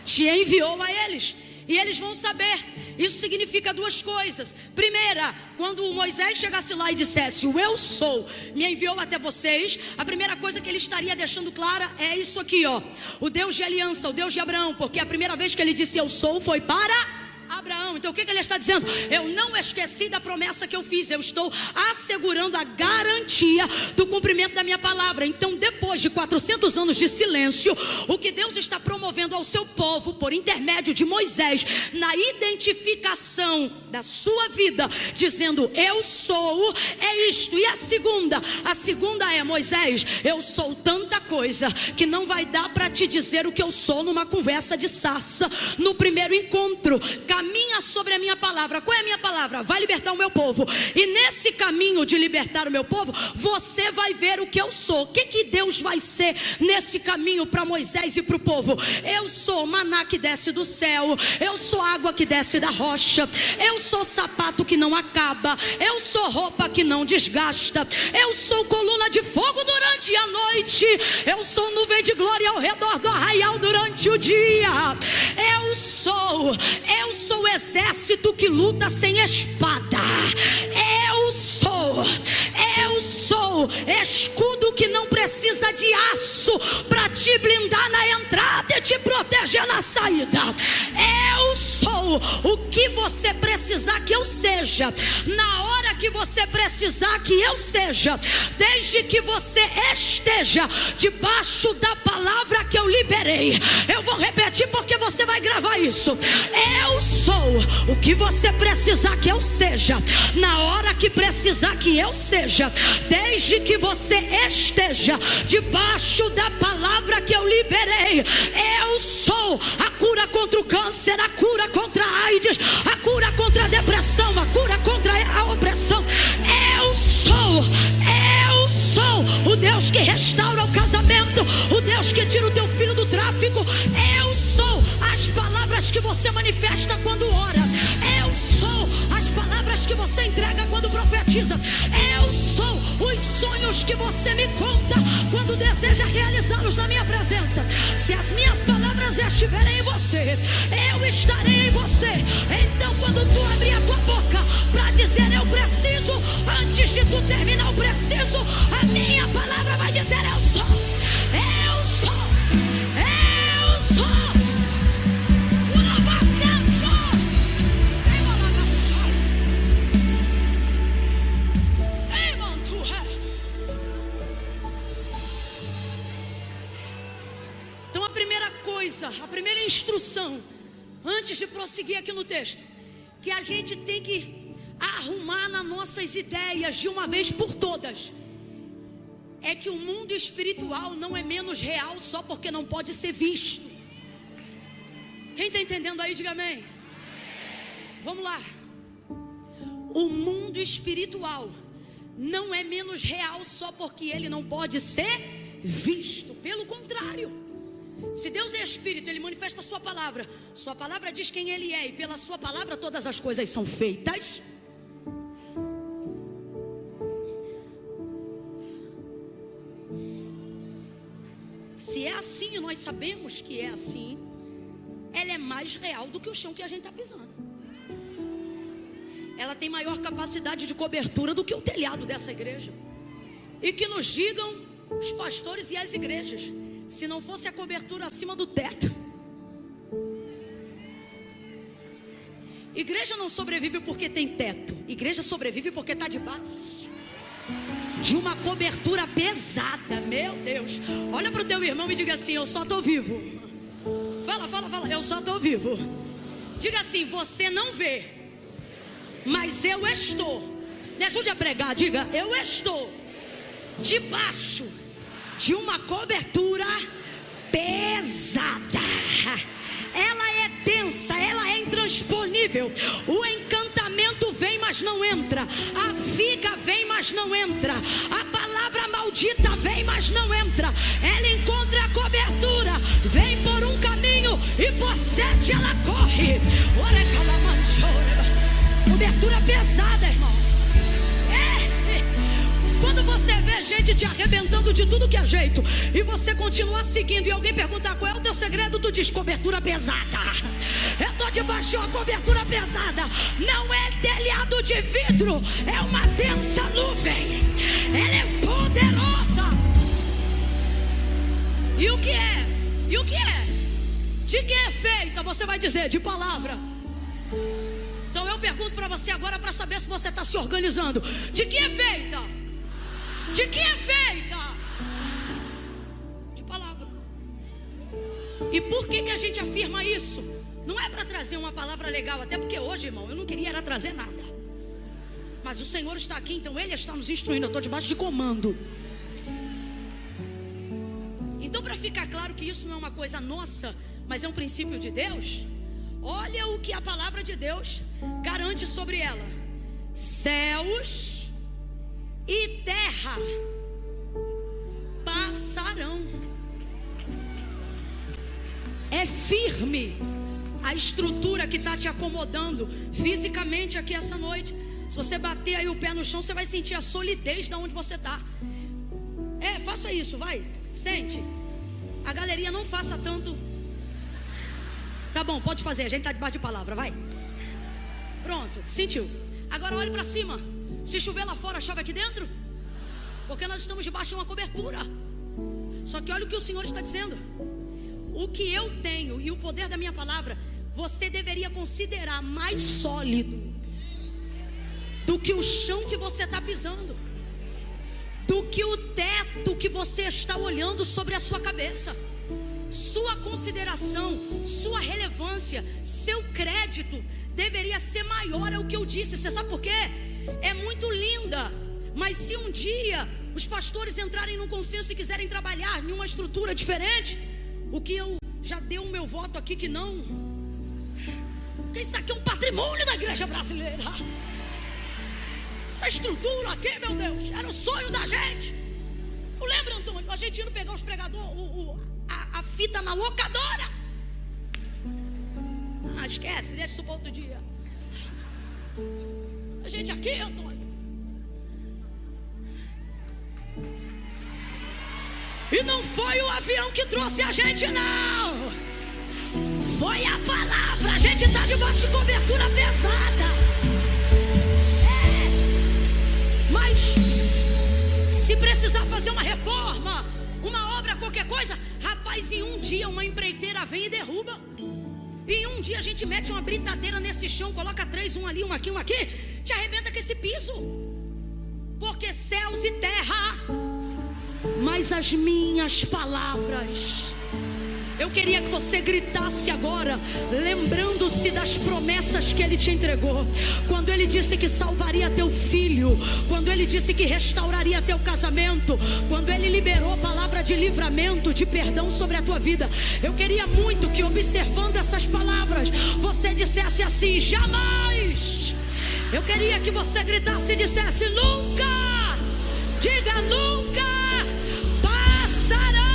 te enviou a eles. E eles vão saber. Isso significa duas coisas. Primeira, quando Moisés chegasse lá e dissesse: o eu sou me enviou até vocês, a primeira coisa que ele estaria deixando clara é isso aqui, ó: o Deus de aliança, o Deus de Abraão. Porque a primeira vez que ele disse eu sou foi para Abraão. Então o que ele está dizendo? Eu não esqueci da promessa que eu fiz, eu estou assegurando a garantia do cumprimento da minha palavra. Então, depois de 400 anos de silêncio, o que Deus está promovendo ao seu povo por intermédio de Moisés, na identificação da sua vida, dizendo eu sou, é isto. E a segunda é: Moisés, eu sou tanta coisa que não vai dar para te dizer o que eu sou numa conversa de sarça, no primeiro encontro. Caminha sobre a minha palavra. Qual é a minha palavra? Vai libertar o meu povo. E nesse caminho de libertar o meu povo, você vai ver o que eu sou. O que Deus vai ser nesse caminho para Moisés e para o povo? Eu sou maná que desce do céu, eu sou água que desce da rocha, eu sou sapato que não acaba, eu sou roupa que não desgasta, eu sou coluna de fogo durante a noite, eu sou nuvem de glória ao redor do arraial durante o dia. Eu sou o exército que luta sem espada. Eu sou escudo que não precisa de aço para te blindar na entrada e te proteger na saída. Eu sou o que você precisar que eu seja, na hora que você precisar que eu seja, desde que você esteja debaixo da palavra que eu liberei. Eu vou repetir porque você vai gravar isso. Eu sou o que você precisar que eu seja, na hora que precisar que eu seja, desde que você esteja debaixo da palavra que eu liberei. Eu sou a cura contra o câncer, a cura contra a AIDS, a cura contra a depressão, a cura contra a opressão. Eu sou o Deus que restaura o casamento, o Deus que tira o teu filho do tráfico. Eu sou as palavras que você manifesta quando ora. Eu sou as palavras que você entrega quando profetiza. Eu sou os sonhos que você me conta quando deseja realizá-los na minha presença. Se as minhas palavras estiverem em você, eu estarei em você. Então quando tu abrir a tua boca para dizer eu preciso, antes de tu terminar o preciso, a minha palavra vai dizer eu sou. Eu sou. Eu sou. A primeira instrução, antes de prosseguir aqui no texto, que a gente tem que arrumar nas nossas ideias de uma vez por todas, é que o mundo espiritual não é menos real só porque não pode ser visto. Quem está entendendo aí, diga amém. Vamos lá. O mundo espiritual não é menos real só porque ele não pode ser visto. Pelo contrário, se Deus é Espírito, Ele manifesta a sua palavra. Sua palavra diz quem Ele é, e pela sua palavra todas as coisas são feitas. Se é assim, e nós sabemos que é assim, ela é mais real do que o chão que a gente está pisando. Ela tem maior capacidade de cobertura do que o telhado dessa igreja. E que nos digam os pastores e as igrejas, se não fosse a cobertura acima do teto. Igreja não sobrevive porque tem teto. Igreja sobrevive porque está debaixo. de uma cobertura pesada. Meu Deus. Olha para o teu irmão e diga assim: eu só estou vivo. Fala, eu só estou vivo. Diga assim: você não vê, mas eu estou. Me ajude a pregar, diga: eu estou debaixo de uma cobertura pesada. Ela é densa, ela é intransponível. O encantamento vem, mas não entra. A figa vem, mas não entra. A palavra maldita vem, mas não entra. Ela encontra a cobertura, vem por um caminho e por 7 ela corre. Olha aquela manchora. Cobertura pesada, irmão. Quando você vê gente te arrebentando de tudo que é jeito e você continua seguindo e alguém perguntar qual é o teu segredo, tu diz: cobertura pesada. Eu estou debaixo de uma cobertura pesada. Não é telhado de vidro, é uma densa nuvem. Ela é poderosa. E o que é? E o que é? De que é feita? Você vai dizer: de palavra. Então eu pergunto para você agora, para saber se você está se organizando: de que é feita? De que é feita? De palavra. E por que a gente afirma isso? Não é para trazer uma palavra legal, até porque hoje, irmão, eu não queria era trazer nada. Mas o Senhor está aqui, então Ele está nos instruindo. Eu estou debaixo de comando. Então, para ficar claro que isso não é uma coisa nossa, mas é um princípio de Deus, olha o que a palavra de Deus garante sobre ela: céus e terra passarão. É firme a estrutura que está te acomodando fisicamente aqui essa noite. Se você bater aí o pé no chão, você vai sentir a solidez de onde você está. Faça isso, vai, sente. A galeria não faça tanto. Tá bom, pode fazer, a gente está debaixo de palavra, vai. Pronto, sentiu. Agora olhe para cima. Se chover lá fora, chove aqui dentro? Porque nós estamos debaixo de uma cobertura. Só que olha o que o Senhor está dizendo: o que eu tenho e o poder da minha palavra, você deveria considerar mais sólido do que o chão que você está pisando, do que o teto que você está olhando sobre a sua cabeça. Sua consideração, sua relevância, seu crédito deveria ser maior, é o que eu disse. Você sabe por quê? É muito linda, mas se um dia os pastores entrarem num consenso e quiserem trabalhar em uma estrutura diferente, o que eu já dei o meu voto aqui que não, porque isso aqui é um patrimônio da igreja brasileira. Essa estrutura aqui, meu Deus, era o sonho da gente. Tu lembra, Antônio, a gente indo pegar os pregadores, a fita na locadora? Esquece, deixa isso para outro dia. A gente aqui, Antônio. E não foi o avião que trouxe a gente, não. Foi a palavra. A gente está debaixo de cobertura pesada. Mas se precisar fazer uma reforma, uma obra, qualquer coisa, rapaz, em um dia uma empreiteira vem e derruba. Em um dia a gente mete uma britadeira nesse chão, coloca 3, um ali, um aqui, te arrebenta com esse piso. Porque céus e terra, mas as minhas palavras. Eu queria que você gritasse agora, lembrando-se das promessas que Ele te entregou. Quando Ele disse que salvaria teu filho, quando Ele disse que restauraria teu casamento, quando Ele liberou a palavra de livramento, de perdão sobre a tua vida. Eu queria muito que, observando essas palavras, você dissesse assim: jamais. Eu queria que você gritasse e dissesse: nunca. Diga: nunca. Passarão.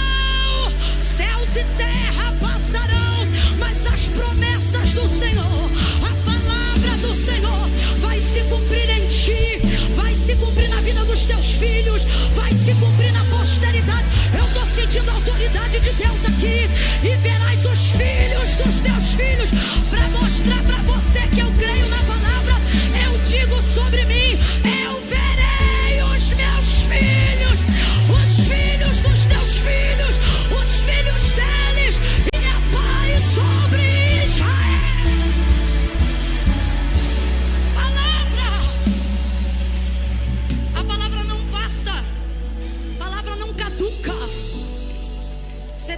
Céus e terra passarão, mas as promessas do Senhor, a palavra do Senhor vai se cumprir em ti, vai se cumprir na vida dos teus filhos, vai se cumprir na posteridade. Eu estou sentindo a autoridade de Deus aqui. E verás os filhos dos teus filhos, para mostrar para você que eu creio na palavra. Eu digo sobre mim: eu verei os meus filhos, os filhos dos teus filhos, os filhos deles, e a paz sobre Israel. Você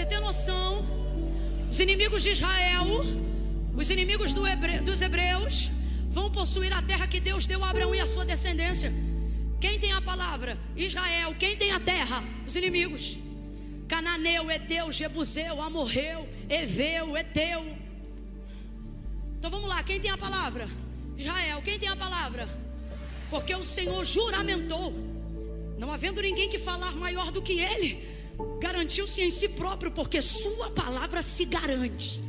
tem noção, os inimigos de Israel, os inimigos dos hebreus, vão possuir a terra que Deus deu a Abraão e a sua descendência. Quem tem a palavra? Israel. Quem tem a terra? Os inimigos. Cananeu, Eteu, Jebuseu, Amorreu, Eveu, Eteu. Então vamos lá, quem tem a palavra? Israel. Quem tem a palavra? Porque o Senhor juramentou, não havendo ninguém que falar maior do que Ele, garantiu-se em si próprio, porque sua palavra se garante.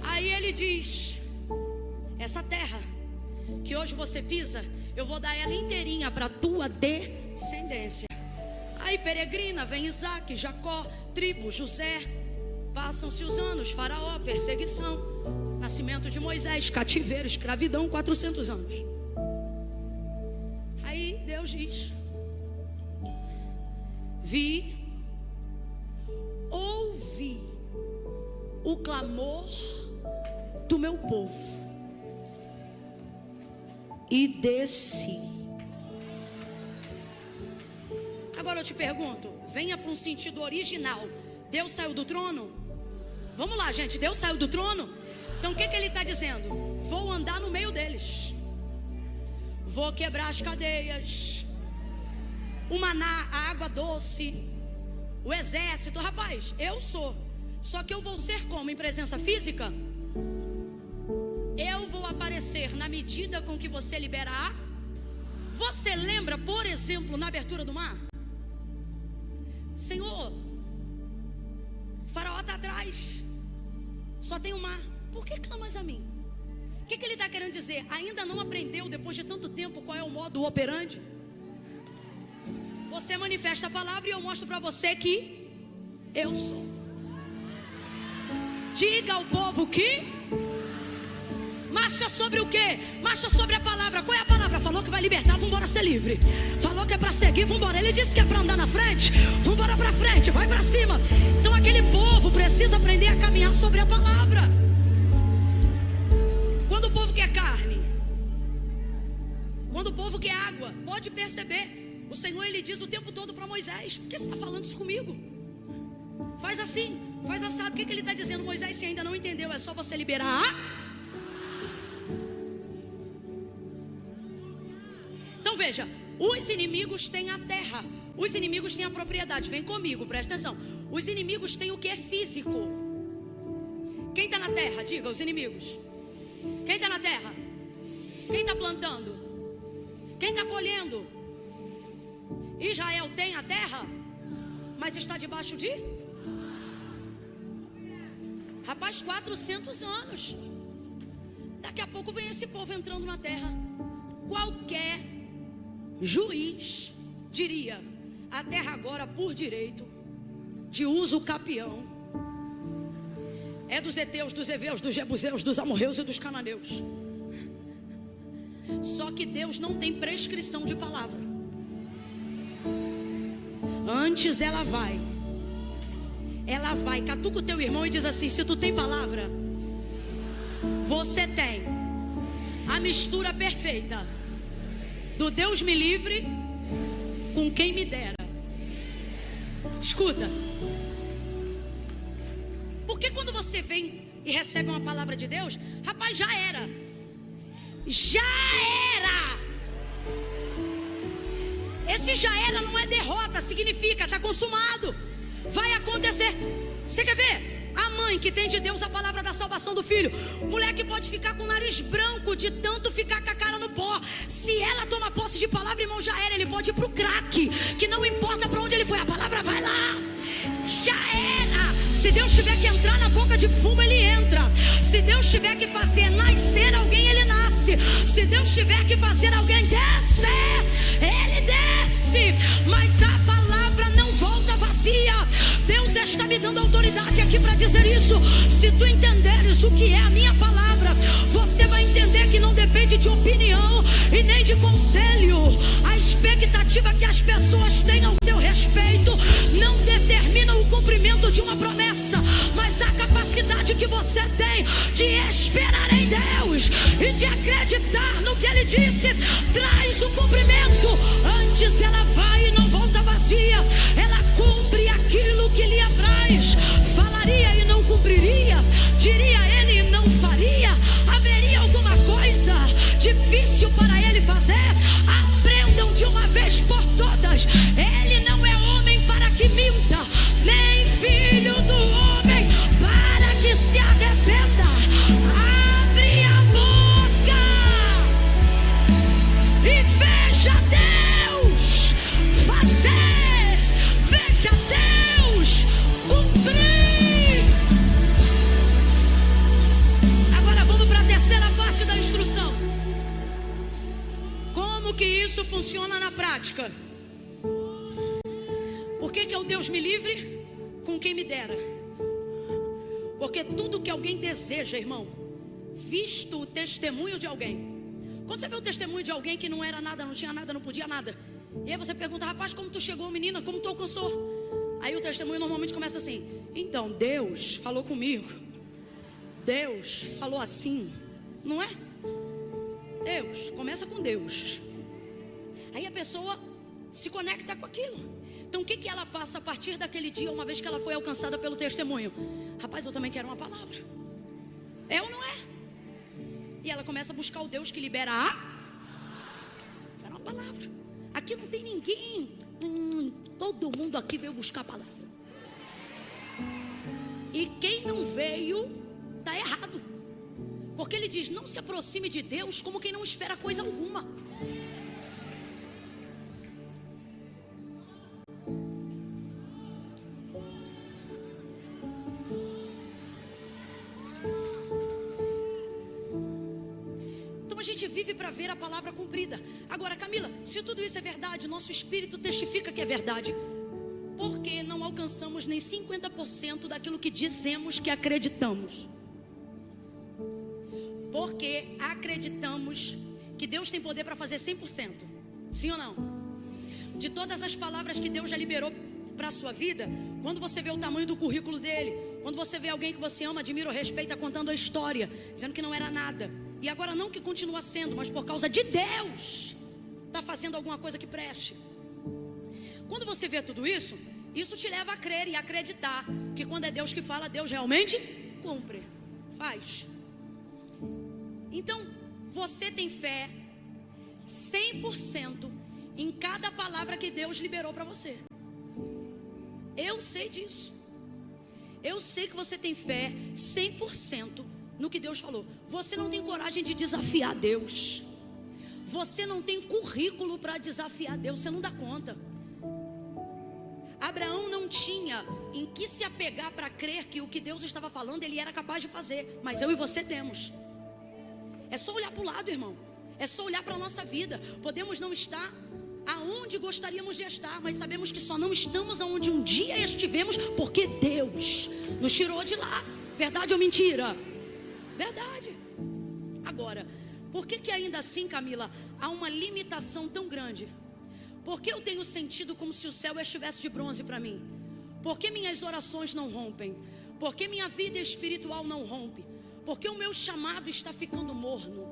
Aí Ele diz: essa terra que hoje você pisa, eu vou dar ela inteirinha para a tua descendência. Aí peregrina, vem Isaac, Jacó, tribo, José. Passam-se os anos, Faraó, perseguição, nascimento de Moisés, cativeiro, escravidão, 400 anos. Aí Deus diz: ouvi o clamor do meu povo e desci. Agora eu te pergunto, venha para um sentido original. Deus saiu do trono? Vamos lá, gente, Deus saiu do trono? Então o que Ele está dizendo? Vou andar no meio deles, vou quebrar as cadeias, o maná, a água doce, o exército. Rapaz, eu sou. Só que eu vou ser como? Em presença física? Eu vou aparecer na medida com que você liberar. Você lembra, por exemplo, na abertura do mar? Senhor, Faraó está atrás, só tem o mar. Por que clamas a mim? O que Ele está querendo dizer? Ainda não aprendeu, depois de tanto tempo, qual é o modo operandi? Você manifesta a palavra e eu mostro para você que eu sou. Diga ao povo que marcha sobre o quê? Marcha sobre a palavra. Qual é a palavra? Falou que vai libertar, vamos embora ser livre. Falou que é para seguir, vamos embora. Ele disse que é para andar na frente, vamos embora para frente, vai para cima. Então aquele povo precisa aprender a caminhar sobre a palavra. Quando o povo quer carne, quando o povo quer água, pode perceber, o Senhor Ele diz o tempo todo para Moisés: por que você está falando isso comigo? Faz assim, faz assado. O que Ele está dizendo? Moisés, se ainda não entendeu, é só você liberar. Então veja, os inimigos têm a terra, os inimigos têm a propriedade. Vem comigo, presta atenção. Os inimigos têm o que é físico. Quem está na terra? Diga, os inimigos. Quem está na terra? Quem está plantando? Quem está colhendo? Israel tem a terra, mas está debaixo de? Rapaz, 400 anos. Daqui a pouco vem esse povo entrando na terra. Qualquer juiz diria: a terra agora por direito de uso capião é dos heteus, dos heveus, dos jebuseus, dos amorreus e dos cananeus. Só que Deus não tem prescrição de palavra. Antes ela vai, catuca o teu irmão e diz assim: se tu tem palavra, você tem a mistura perfeita do Deus me livre com quem me dera. Escuta, porque quando você vem e recebe uma palavra de Deus, rapaz, já era. Esse já era não é derrota, significa está consumado, vai acontecer. Você quer ver? A mãe que tem de Deus a palavra da salvação do filho, moleque pode ficar com o nariz branco de tanto ficar com a cara no pó. Se ela toma posse de palavra, irmão, já era. Ele pode ir pro crack, que não importa para onde ele foi, a palavra vai lá. Já era. Se Deus tiver que entrar na boca de fumo, ele entra. Se Deus tiver que fazer nascer alguém, ele nasce. Se Deus tiver que fazer alguém descer, ele desce. Mas a palavra não volta vazia. Deus está me dando autoridade aqui para dizer isso. Se tu entenderes o que é a minha palavra, você vai entender que não depende de opinião e nem de conselho. A expectativa que as pessoas têm ao seu respeito não determina o cumprimento de uma promessa, mas a capacidade que você tem de esperar em Deus e de acreditar no que Ele disse traz o cumprimento antes Por que é o Deus me livre? Com quem me dera. Porque tudo que alguém deseja, irmão, visto o testemunho de alguém. Quando você vê o testemunho de alguém que não era nada, não tinha nada, não podia nada, e aí você pergunta: rapaz, como tu chegou, menina? Como tu alcançou? Aí o testemunho normalmente começa assim: então, Deus falou comigo. Deus falou assim. Não é? Deus, começa com Deus. Aí a pessoa se conecta com aquilo. Então o que ela passa a partir daquele dia, uma vez que ela foi alcançada pelo testemunho? Rapaz, eu também quero uma palavra. É ou não é? E ela começa a buscar o Deus que libera quero uma palavra. Aqui não tem ninguém. Todo mundo aqui veio buscar a palavra. E quem não veio está errado. Porque ele diz: não se aproxime de Deus como quem não espera coisa alguma. A gente vive para ver a palavra cumprida. Agora, Camila, se tudo isso é verdade, nosso espírito testifica que é verdade, por que não alcançamos nem 50% daquilo que dizemos que acreditamos? Porque acreditamos que Deus tem poder para fazer 100%. Sim ou não? De todas as palavras que Deus já liberou para a sua vida, quando você vê o tamanho do currículo dele, quando você vê alguém que você ama, admira ou respeita contando a história, dizendo que não era nada, e agora não que continua sendo, mas por causa de Deus está fazendo alguma coisa que preste. Quando você vê tudo isso, isso te leva a crer e acreditar que quando é Deus que fala, Deus realmente cumpre, faz. Então você tem fé 100% em cada palavra que Deus liberou para você. Eu sei disso. Eu sei que você tem fé 100% no que Deus falou. Você não tem coragem de desafiar Deus. Você não tem currículo para desafiar Deus. Você não dá conta. Abraão não tinha em que se apegar para crer que o que Deus estava falando ele era capaz de fazer. Mas eu e você temos. É só olhar para o lado, irmão. É só olhar para a nossa vida. Podemos não estar aonde gostaríamos de estar, mas sabemos que só não estamos aonde um dia estivemos porque Deus nos tirou de lá. Verdade ou mentira? Verdade. Agora, por que ainda assim, Camila, há uma limitação tão grande? Por que eu tenho sentido como se o céu estivesse de bronze para mim? Por que minhas orações não rompem? Por que minha vida espiritual não rompe? Por que o meu chamado está ficando morno?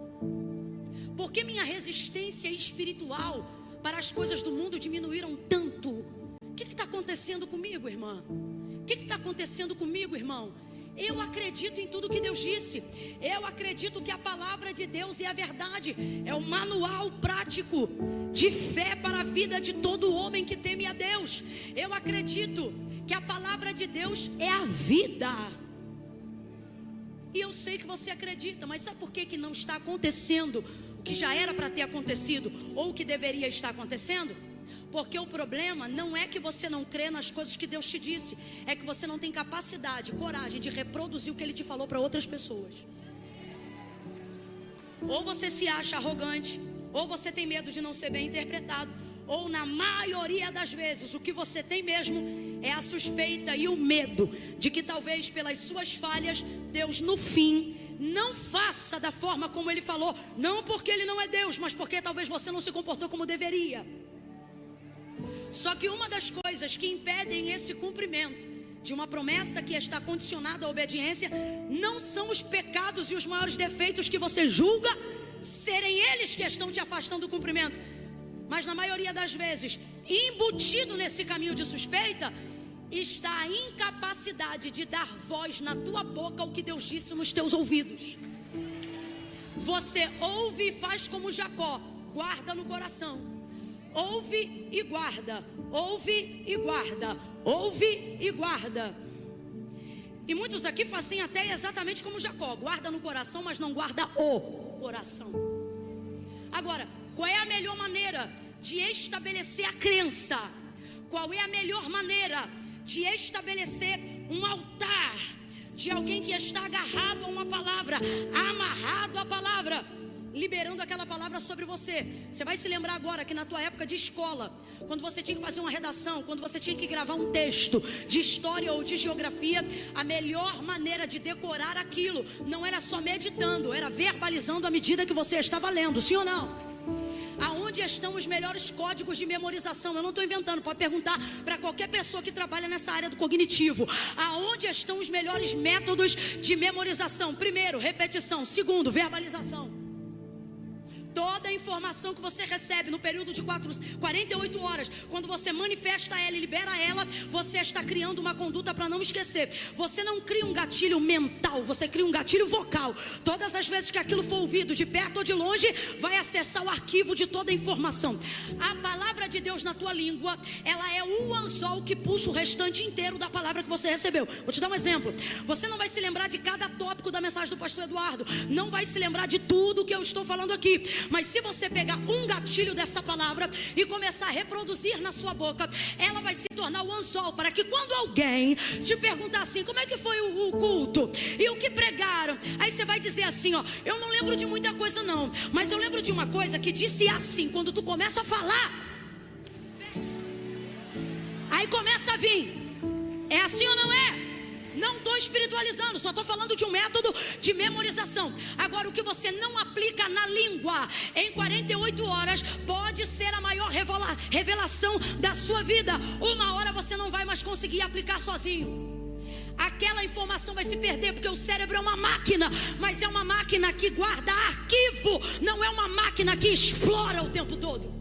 Por que minha resistência espiritual para as coisas do mundo diminuíram tanto? O que está acontecendo comigo, irmã? O que está acontecendo comigo, irmão? Eu acredito em tudo que Deus disse. Eu acredito que a palavra de Deus é a verdade. É o manual prático de fé para a vida de todo homem que teme a Deus. Eu acredito que a palavra de Deus é a vida. E eu sei que você acredita, mas sabe por que não está acontecendo o que já era para ter acontecido ou o que deveria estar acontecendo? Porque o problema não é que você não crê nas coisas que Deus te disse, é que você não tem capacidade, coragem de reproduzir o que Ele te falou para outras pessoas. Ou você se acha arrogante, ou você tem medo de não ser bem interpretado, ou na maioria das vezes o que você tem mesmo é a suspeita e o medo de que talvez pelas suas falhas Deus no fim não faça da forma como Ele falou. Não porque Ele não é Deus, mas porque talvez você não se comportou como deveria. Só que uma das coisas que impedem esse cumprimento de uma promessa que está condicionada à obediência não são os pecados e os maiores defeitos que você julga serem eles que estão te afastando do cumprimento, mas na maioria das vezes, embutido nesse caminho de suspeita, está a incapacidade de dar voz na tua boca ao que Deus disse nos teus ouvidos. Você ouve e faz como Jacó, guarda no coração. Ouve e guarda, ouve e guarda, ouve e guarda. E muitos aqui fazem até exatamente como Jacó, guarda no coração, mas não guarda o coração. Agora, qual é a melhor maneira de estabelecer a crença? Qual é a melhor maneira de estabelecer um altar de alguém que está agarrado a uma palavra, amarrado à palavra, liberando aquela palavra sobre você? Você vai se lembrar agora que na tua época de escola, quando você tinha que fazer uma redação, quando você tinha que gravar um texto de história ou de geografia, a melhor maneira de decorar aquilo não era só meditando, era verbalizando à medida que você estava lendo, sim ou não? Aonde estão os melhores códigos de memorização? Eu não estou inventando, pode perguntar para qualquer pessoa que trabalha nessa área do cognitivo. Aonde estão os melhores métodos de memorização? Primeiro, repetição. Segundo, verbalização. Toda a informação que você recebe no período de 48 horas, quando você manifesta ela e libera ela, você está criando uma conduta para não esquecer. Você não cria um gatilho mental, você cria um gatilho vocal. Todas as vezes que aquilo for ouvido, de perto ou de longe, vai acessar o arquivo de toda a informação. A palavra de Deus na tua língua, ela é o anzol que puxa o restante inteiro da palavra que você recebeu. Vou te dar um exemplo. Você não vai se lembrar de cada tópico da mensagem do pastor Eduardo, não vai se lembrar de tudo que eu estou falando aqui. Mas se você pegar um gatilho dessa palavra e começar a reproduzir na sua boca, ela vai se tornar o anzol para que quando alguém te perguntar assim, como é que foi o culto? E o que pregaram? Aí você vai dizer assim, ó, eu não lembro de muita coisa não, mas eu lembro de uma coisa que disse assim, quando tu começa a falar, aí começa a vir. É assim ou não é? Não estou espiritualizando, só estou falando de um método de memorização. Agora, o que você não aplica na língua em 48 horas pode ser a maior revelação da sua vida. Uma hora você não vai mais conseguir aplicar sozinho. Aquela informação vai se perder, porque o cérebro é uma máquina, mas é uma máquina que guarda arquivo, não é uma máquina que explora o tempo todo.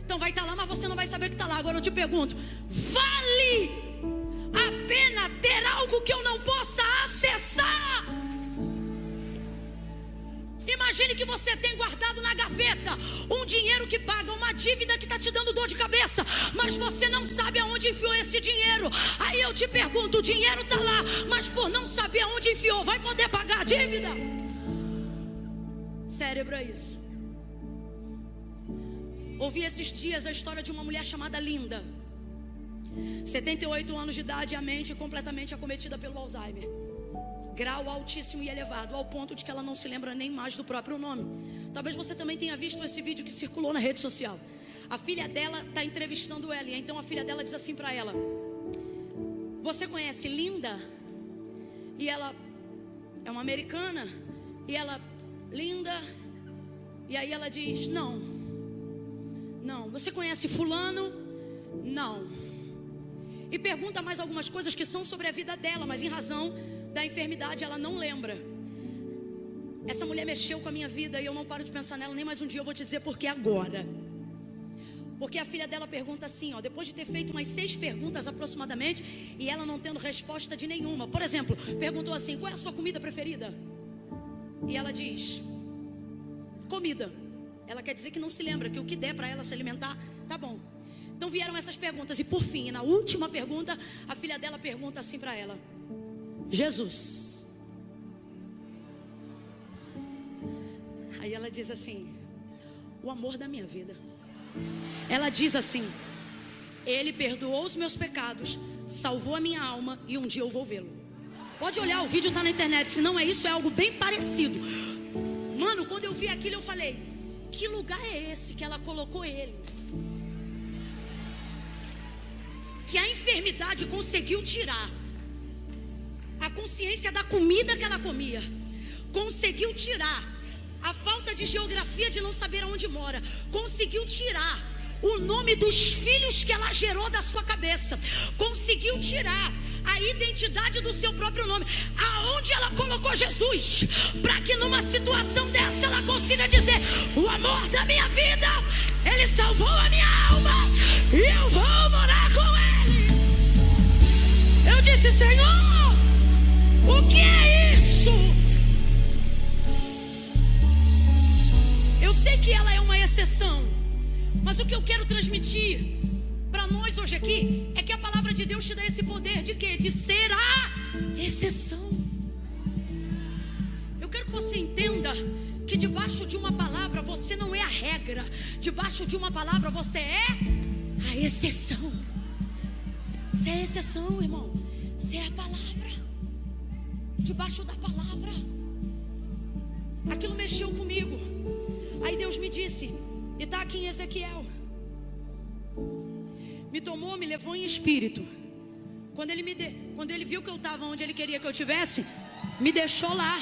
Então vai estar lá, mas você não vai saber que está lá. Agora eu te pergunto, vale a pena ter algo que eu não possa acessar? Imagine que você tem guardado na gaveta um dinheiro que paga uma dívida que está te dando dor de cabeça, mas você não sabe aonde enfiou esse dinheiro. Aí eu te pergunto, o dinheiro está lá, mas por não saber aonde enfiou, vai poder pagar a dívida? Cérebro é isso. Ouvi esses dias a história de uma mulher chamada Linda, 78 anos de idade, a mente completamente acometida pelo Alzheimer, grau altíssimo e elevado, ao ponto de que ela não se lembra nem mais do próprio nome. Talvez você também tenha visto esse vídeo que circulou na rede social. A filha dela está entrevistando ela, e então a filha dela diz assim para ela, você conhece Linda? E ela é uma americana, e ela, Linda, e aí ela diz, não. Você conhece fulano? Não. E pergunta mais algumas coisas que são sobre a vida dela, mas em razão da enfermidade ela não lembra. Essa mulher mexeu com a minha vida e eu não paro de pensar nela nem mais um dia. Eu vou te dizer por que agora. Porque a filha dela pergunta assim, ó, depois de ter feito umas 6 perguntas aproximadamente, e ela não tendo resposta de nenhuma. Por exemplo, perguntou assim, qual é a sua comida preferida? E ela diz, comida. Ela quer dizer que não se lembra, que o que der para ela se alimentar, tá bom. Então vieram essas perguntas, e por fim, na última pergunta, a filha dela pergunta assim para ela, Jesus. Aí ela diz assim, o amor da minha vida. Ela diz assim, ele perdoou os meus pecados, salvou a minha alma, e um dia eu vou vê-lo. Pode olhar, o vídeo está na internet. Se não é isso, é algo bem parecido. Mano, quando eu vi aquilo eu falei, que lugar é esse que ela colocou ele? Que a enfermidade conseguiu tirar a consciência da comida que ela comia, conseguiu tirar a falta de geografia, de não saber aonde mora, conseguiu tirar o nome dos filhos que ela gerou da sua cabeça, conseguiu tirar a identidade do seu próprio nome. Aonde ela colocou Jesus, para que numa situação dessa ela consiga dizer, o amor da minha vida, ele salvou a minha alma, e eu vou morar com ele. Eu disse, Senhor, o que é isso? Eu sei que ela é uma exceção, mas o que eu quero transmitir para nós hoje aqui é que a palavra de Deus te dá esse poder de quê? De ser a exceção. Eu quero que você entenda que debaixo de uma palavra você não é a regra, debaixo de uma palavra você é a exceção. Você é a exceção, irmão. Você é a palavra. Debaixo da palavra. Aquilo mexeu comigo. Aí Deus me disse, e está aqui em Ezequiel, me tomou, me levou em espírito. Quando ele viu que eu estava onde ele queria que eu estivesse, me deixou lá.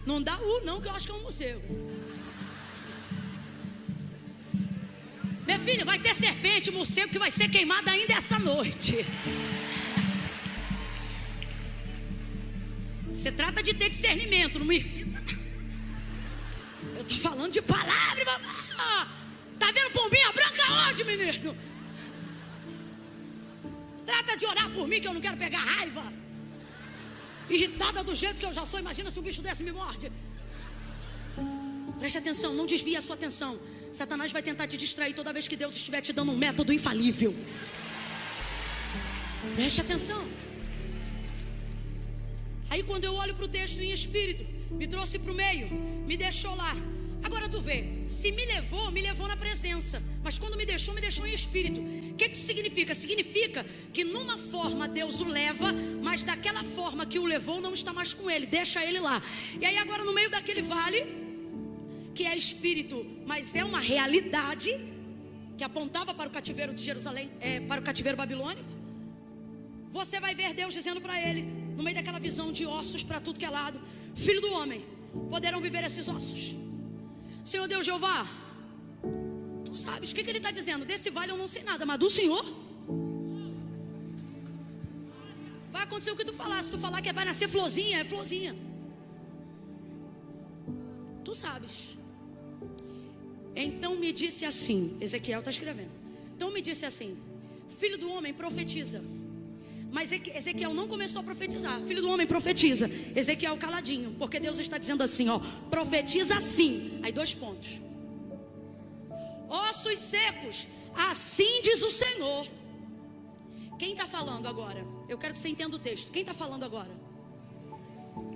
Não dá não, que eu acho que é um morcego. Minha filha, vai ter serpente, morcego que vai ser queimado ainda essa noite. Você trata de ter discernimento, não me irrita. Eu tô falando de palavra. Tá vendo pombinha branca onde, menino? Trata de orar por mim, que eu não quero pegar raiva. Irritada do jeito que eu já sou. Imagina se um bicho desse me morde. Preste atenção, não desvie a sua atenção. Satanás vai tentar te distrair toda vez que Deus estiver te dando um método infalível. Preste atenção. Aí quando eu olho para o texto em espírito, me trouxe para o meio, me deixou lá. Agora tu vê, se me levou na presença. Mas quando me deixou em espírito. O que isso significa? Significa que numa forma Deus o leva, mas daquela forma que o levou não está mais com ele, deixa ele lá. E aí agora no meio daquele vale, que é espírito, mas é uma realidade, que apontava para o cativeiro de Jerusalém, para o cativeiro babilônico. Você vai ver Deus dizendo para ele, no meio daquela visão de ossos para tudo que é lado: filho do homem, poderão viver esses ossos? Senhor Deus Jeová, tu sabes, o que ele está dizendo? Desse vale eu não sei nada, mas do Senhor vai acontecer o que tu falar. Se tu falar que vai nascer florzinha, é florzinha. Tu sabes. Então me disse assim, Ezequiel está escrevendo. Então me disse assim: filho do homem, profetiza. Mas Ezequiel não começou a profetizar. Filho do homem, profetiza. Ezequiel caladinho, porque Deus está dizendo assim, ó: profetiza assim. Aí 2 pontos. Ossos secos, assim diz o Senhor. Quem está falando agora? Eu quero que você entenda o texto. Quem está falando agora?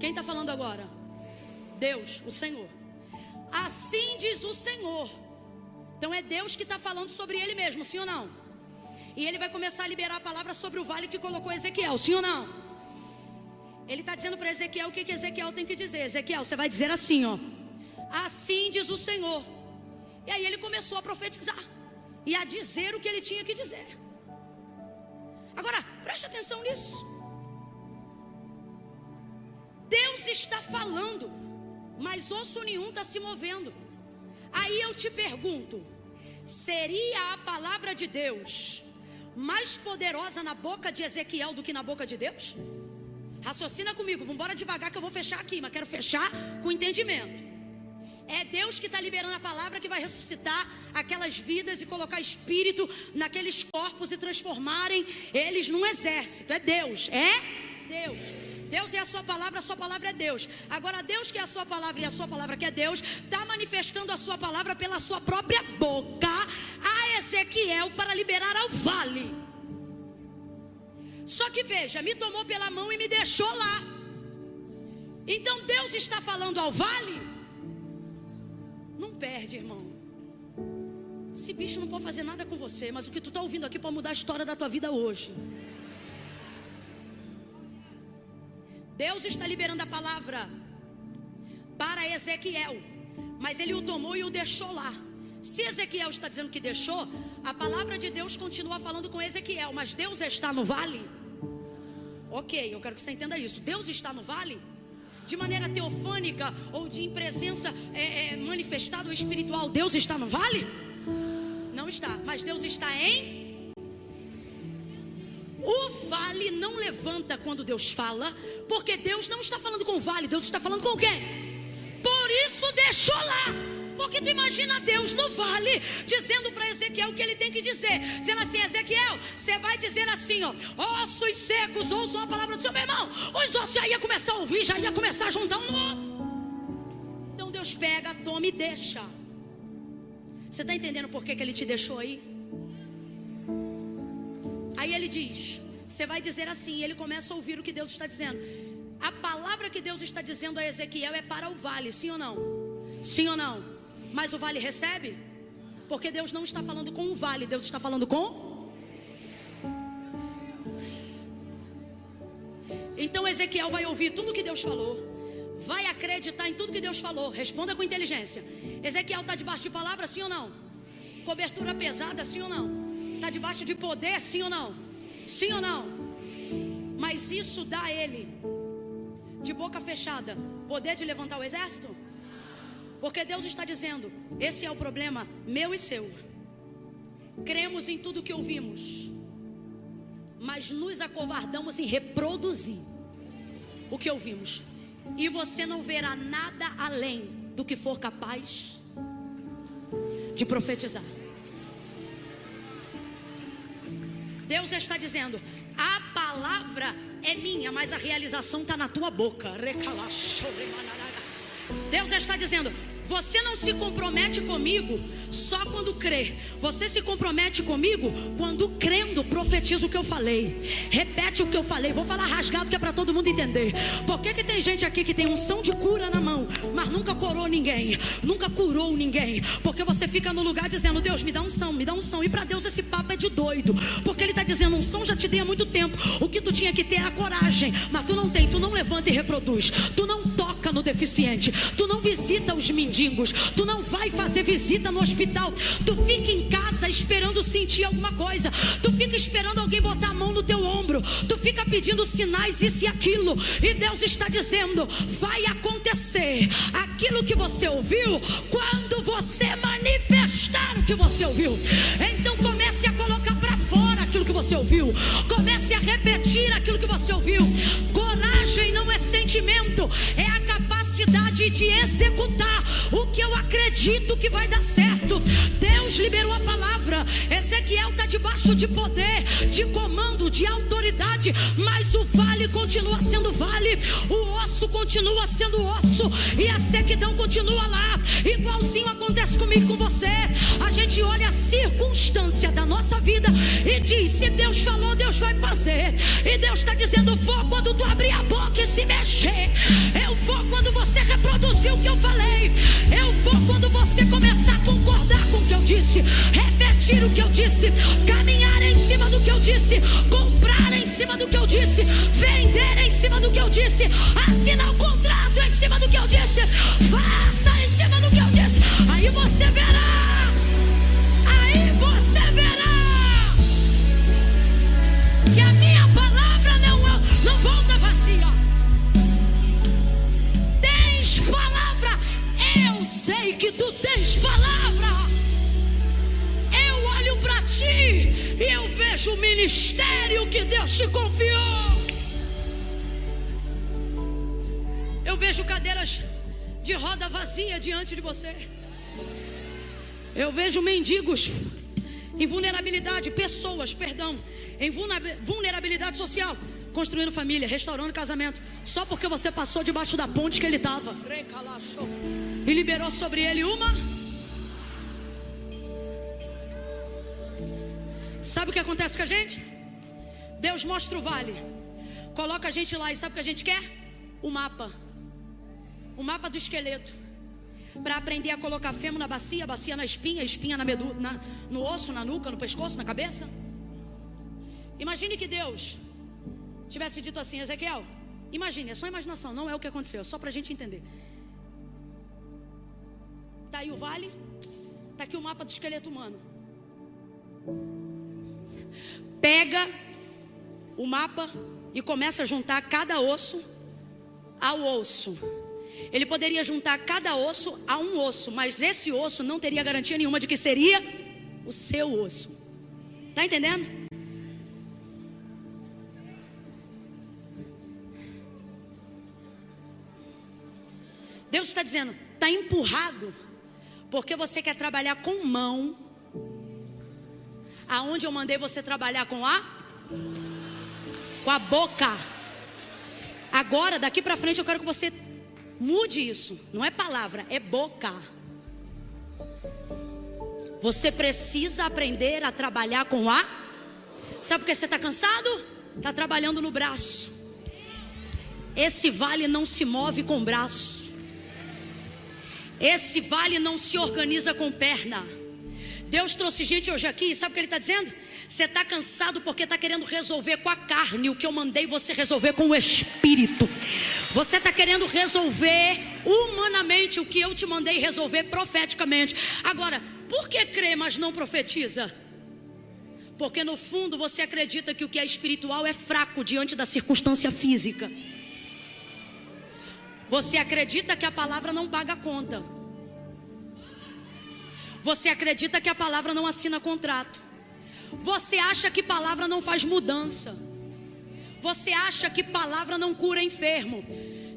Quem está falando agora? Deus, o Senhor. Assim diz o Senhor. Então é Deus que está falando sobre ele mesmo, sim ou não? E ele vai começar a liberar a palavra sobre o vale que colocou Ezequiel, sim ou não? Ele está dizendo para Ezequiel o que Ezequiel tem que dizer. Ezequiel, você vai dizer assim, ó: assim diz o Senhor. E aí ele começou a profetizar e a dizer o que ele tinha que dizer. Agora, preste atenção nisso. Deus está falando, mas osso nenhum está se movendo. Aí eu te pergunto: seria a palavra de Deus mais poderosa na boca de Ezequiel do que na boca de Deus? Raciocina comigo, vamos embora devagar que eu vou fechar aqui, mas quero fechar com entendimento. É Deus que está liberando a palavra que vai ressuscitar aquelas vidas e colocar espírito naqueles corpos e transformarem eles num exército. É Deus, Deus é a sua palavra é Deus. Agora Deus que é a sua palavra e a sua palavra que é Deus, está manifestando a sua palavra pela sua própria boca a Ezequiel para liberar ao vale. Só que veja, me tomou pela mão e me deixou lá. Então Deus está falando ao vale? Não perde, irmão. Esse bicho não pode fazer nada com você, mas o que tu está ouvindo aqui pode mudar a história da tua vida hoje. Deus está liberando a palavra para Ezequiel, mas ele o tomou e o deixou lá. Se Ezequiel está dizendo que deixou, a palavra de Deus continua falando com Ezequiel, mas Deus está no vale? Ok, eu quero que você entenda isso. Deus está no vale? De maneira teofânica ou de em presença manifestada ou espiritual, Deus está no vale? Não está, mas Deus está em... O vale não levanta quando Deus fala, porque Deus não está falando com o vale, Deus está falando com quem? Por isso deixou lá. Porque tu imagina Deus no vale dizendo para Ezequiel o que ele tem que dizer, dizendo assim: Ezequiel, você vai dizer assim, ó: ossos secos, ouçam a palavra do seu, meu irmão. Os ossos já ia começar a ouvir, já ia começar a juntar um no outro. Então Deus pega, toma e deixa. Você está entendendo por que ele te deixou aí? Aí ele diz, você vai dizer assim, e ele começa a ouvir o que Deus está dizendo. A palavra que Deus está dizendo a Ezequiel é para o vale, sim ou não? Sim ou não? Mas o vale recebe? Porque Deus não está falando com o vale, Deus está falando com... Então Ezequiel vai ouvir tudo o que Deus falou, vai acreditar em tudo que Deus falou. Responda com inteligência. Ezequiel está debaixo de palavra, sim ou não? Cobertura pesada, sim ou não? está debaixo de poder, sim ou não? Sim ou não? Mas isso dá a ele, de boca fechada, poder de levantar o exército? Porque Deus está dizendo: esse é o problema meu e seu. Cremos em tudo que ouvimos, mas nos acovardamos em reproduzir o que ouvimos. E você não verá nada além do que for capaz de profetizar. Deus está dizendo: a palavra é minha, mas a realização está na tua boca. Deus está dizendo: você não se compromete comigo só quando crê. Você se compromete comigo quando crendo profetiza o que eu falei, repete o que eu falei. Vou falar rasgado que é para todo mundo entender. Por que tem gente aqui que tem unção de cura na mão, mas nunca curou ninguém, nunca curou ninguém? Porque você fica no lugar dizendo: Deus, me dá unção, me dá unção. E para Deus esse papo é de doido, porque Ele está dizendo: unção já te dei há muito tempo. O que tu tinha que ter é a coragem, mas tu não tem. Tu não levanta e reproduz, tu não toca no deficiente, tu não visita os mendigos, tu não vai fazer visita no hospital, tu fica em casa esperando sentir alguma coisa, tu fica esperando alguém botar a mão no teu ombro, tu fica pedindo sinais, isso e aquilo. E Deus está dizendo: vai acontecer aquilo que você ouviu quando você manifestar o que você ouviu. Então comece a colocar para fora aquilo que você ouviu, comece a repetir aquilo que você ouviu. Coragem não é sentimento, é a capacidade de executar o que eu acredito que vai dar certo. Deus liberou a palavra. Ezequiel está debaixo de poder, de comando, de autoridade, mas o vale continua sendo vale, o osso continua sendo osso, e a sequidão continua lá. Igualzinho acontece comigo e com você. A gente olha a circunstância da nossa vida e diz: se Deus falou, Deus vai fazer. E Deus está dizendo: vou quando tu abrir a boca e se mexer. Eu vou quando você reproduzir o que eu falei. Eu vou quando você começar a concordar com o que eu disse, repetir o que eu disse, caminhar em cima do que eu disse, comprar em cima do que eu disse, vender em cima do que eu disse, assinar o contrato em cima do que eu disse, faça em cima do que eu disse. Aí você verá, aí você verá que a minha palavra não volta vazia. Tens palavra, eu sei que tu tens palavra. Eu olho para ti e eu vejo o ministério que Deus te confiou. Eu vejo cadeiras de roda vazia diante de você. Eu vejo mendigos em vulnerabilidade, pessoas, perdão, em vulnerabilidade social, construindo família, restaurando casamento, só porque você passou debaixo da ponte que ele estava e liberou sobre ele uma. Sabe o que acontece com a gente? Deus mostra o vale, coloca a gente lá, e sabe o que a gente quer? O mapa do esqueleto, para aprender a colocar fêmur na bacia, bacia na espinha, espinha no osso, na nuca, no pescoço, na cabeça. Imagine que Deus tivesse dito assim: Ezequiel, imagine, é só imaginação, não é o que aconteceu, é só para a gente entender. Está aí o vale, está aqui o mapa do esqueleto humano. Pega o mapa e começa a juntar cada osso ao osso. Ele poderia juntar cada osso a um osso, mas esse osso não teria garantia nenhuma de que seria o seu osso. Está entendendo? Deus está dizendo: está empurrado, porque você quer trabalhar com mão, aonde eu mandei você trabalhar com a boca. Agora, daqui para frente, eu quero que você mude isso. Não é palavra, é boca. Você precisa aprender a trabalhar com a. Sabe por que você está cansado? Está trabalhando no braço. Esse vale não se move com o braço. Esse vale não se organiza com perna. Deus trouxe gente hoje aqui, sabe o que Ele está dizendo? Você está cansado porque está querendo resolver com a carne o que eu mandei você resolver com o Espírito. Você está querendo resolver humanamente o que eu te mandei resolver profeticamente. Agora, por que crê, mas não profetiza? Porque no fundo você acredita que o que é espiritual é fraco diante da circunstância física. Você acredita que a palavra não paga conta. Você acredita que a palavra não assina contrato. Você acha que palavra não faz mudança. Você acha que palavra não cura enfermo.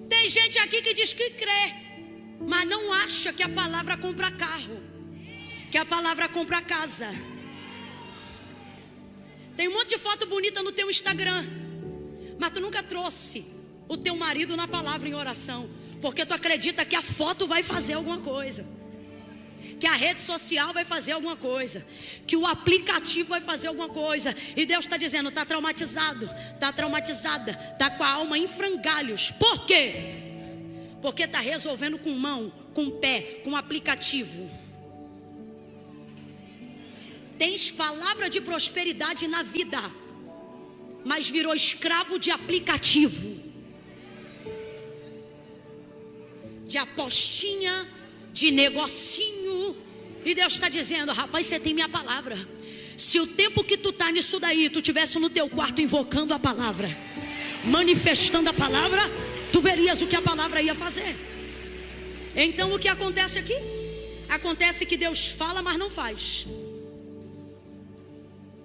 Tem gente aqui que diz que crê, mas não acha que a palavra compra carro, que a palavra compra casa. Tem um monte de foto bonita no teu Instagram, mas tu nunca trouxe o teu marido na palavra em oração, porque tu acredita que a foto vai fazer alguma coisa, que a rede social vai fazer alguma coisa, que o aplicativo vai fazer alguma coisa. E Deus está dizendo, está traumatizado, está traumatizada, está com a alma em frangalhos. Por quê? Porque está resolvendo com mão, com pé, com aplicativo. Tens palavra de prosperidade na vida, mas virou escravo de aplicativo, de apostinha, de negocinho. E Deus está dizendo, rapaz, você tem minha palavra. Se o tempo que tu está nisso daí, tu estivesse no teu quarto invocando a palavra, manifestando a palavra, tu verias o que a palavra ia fazer. Então o que acontece aqui? Acontece que Deus fala, mas não faz.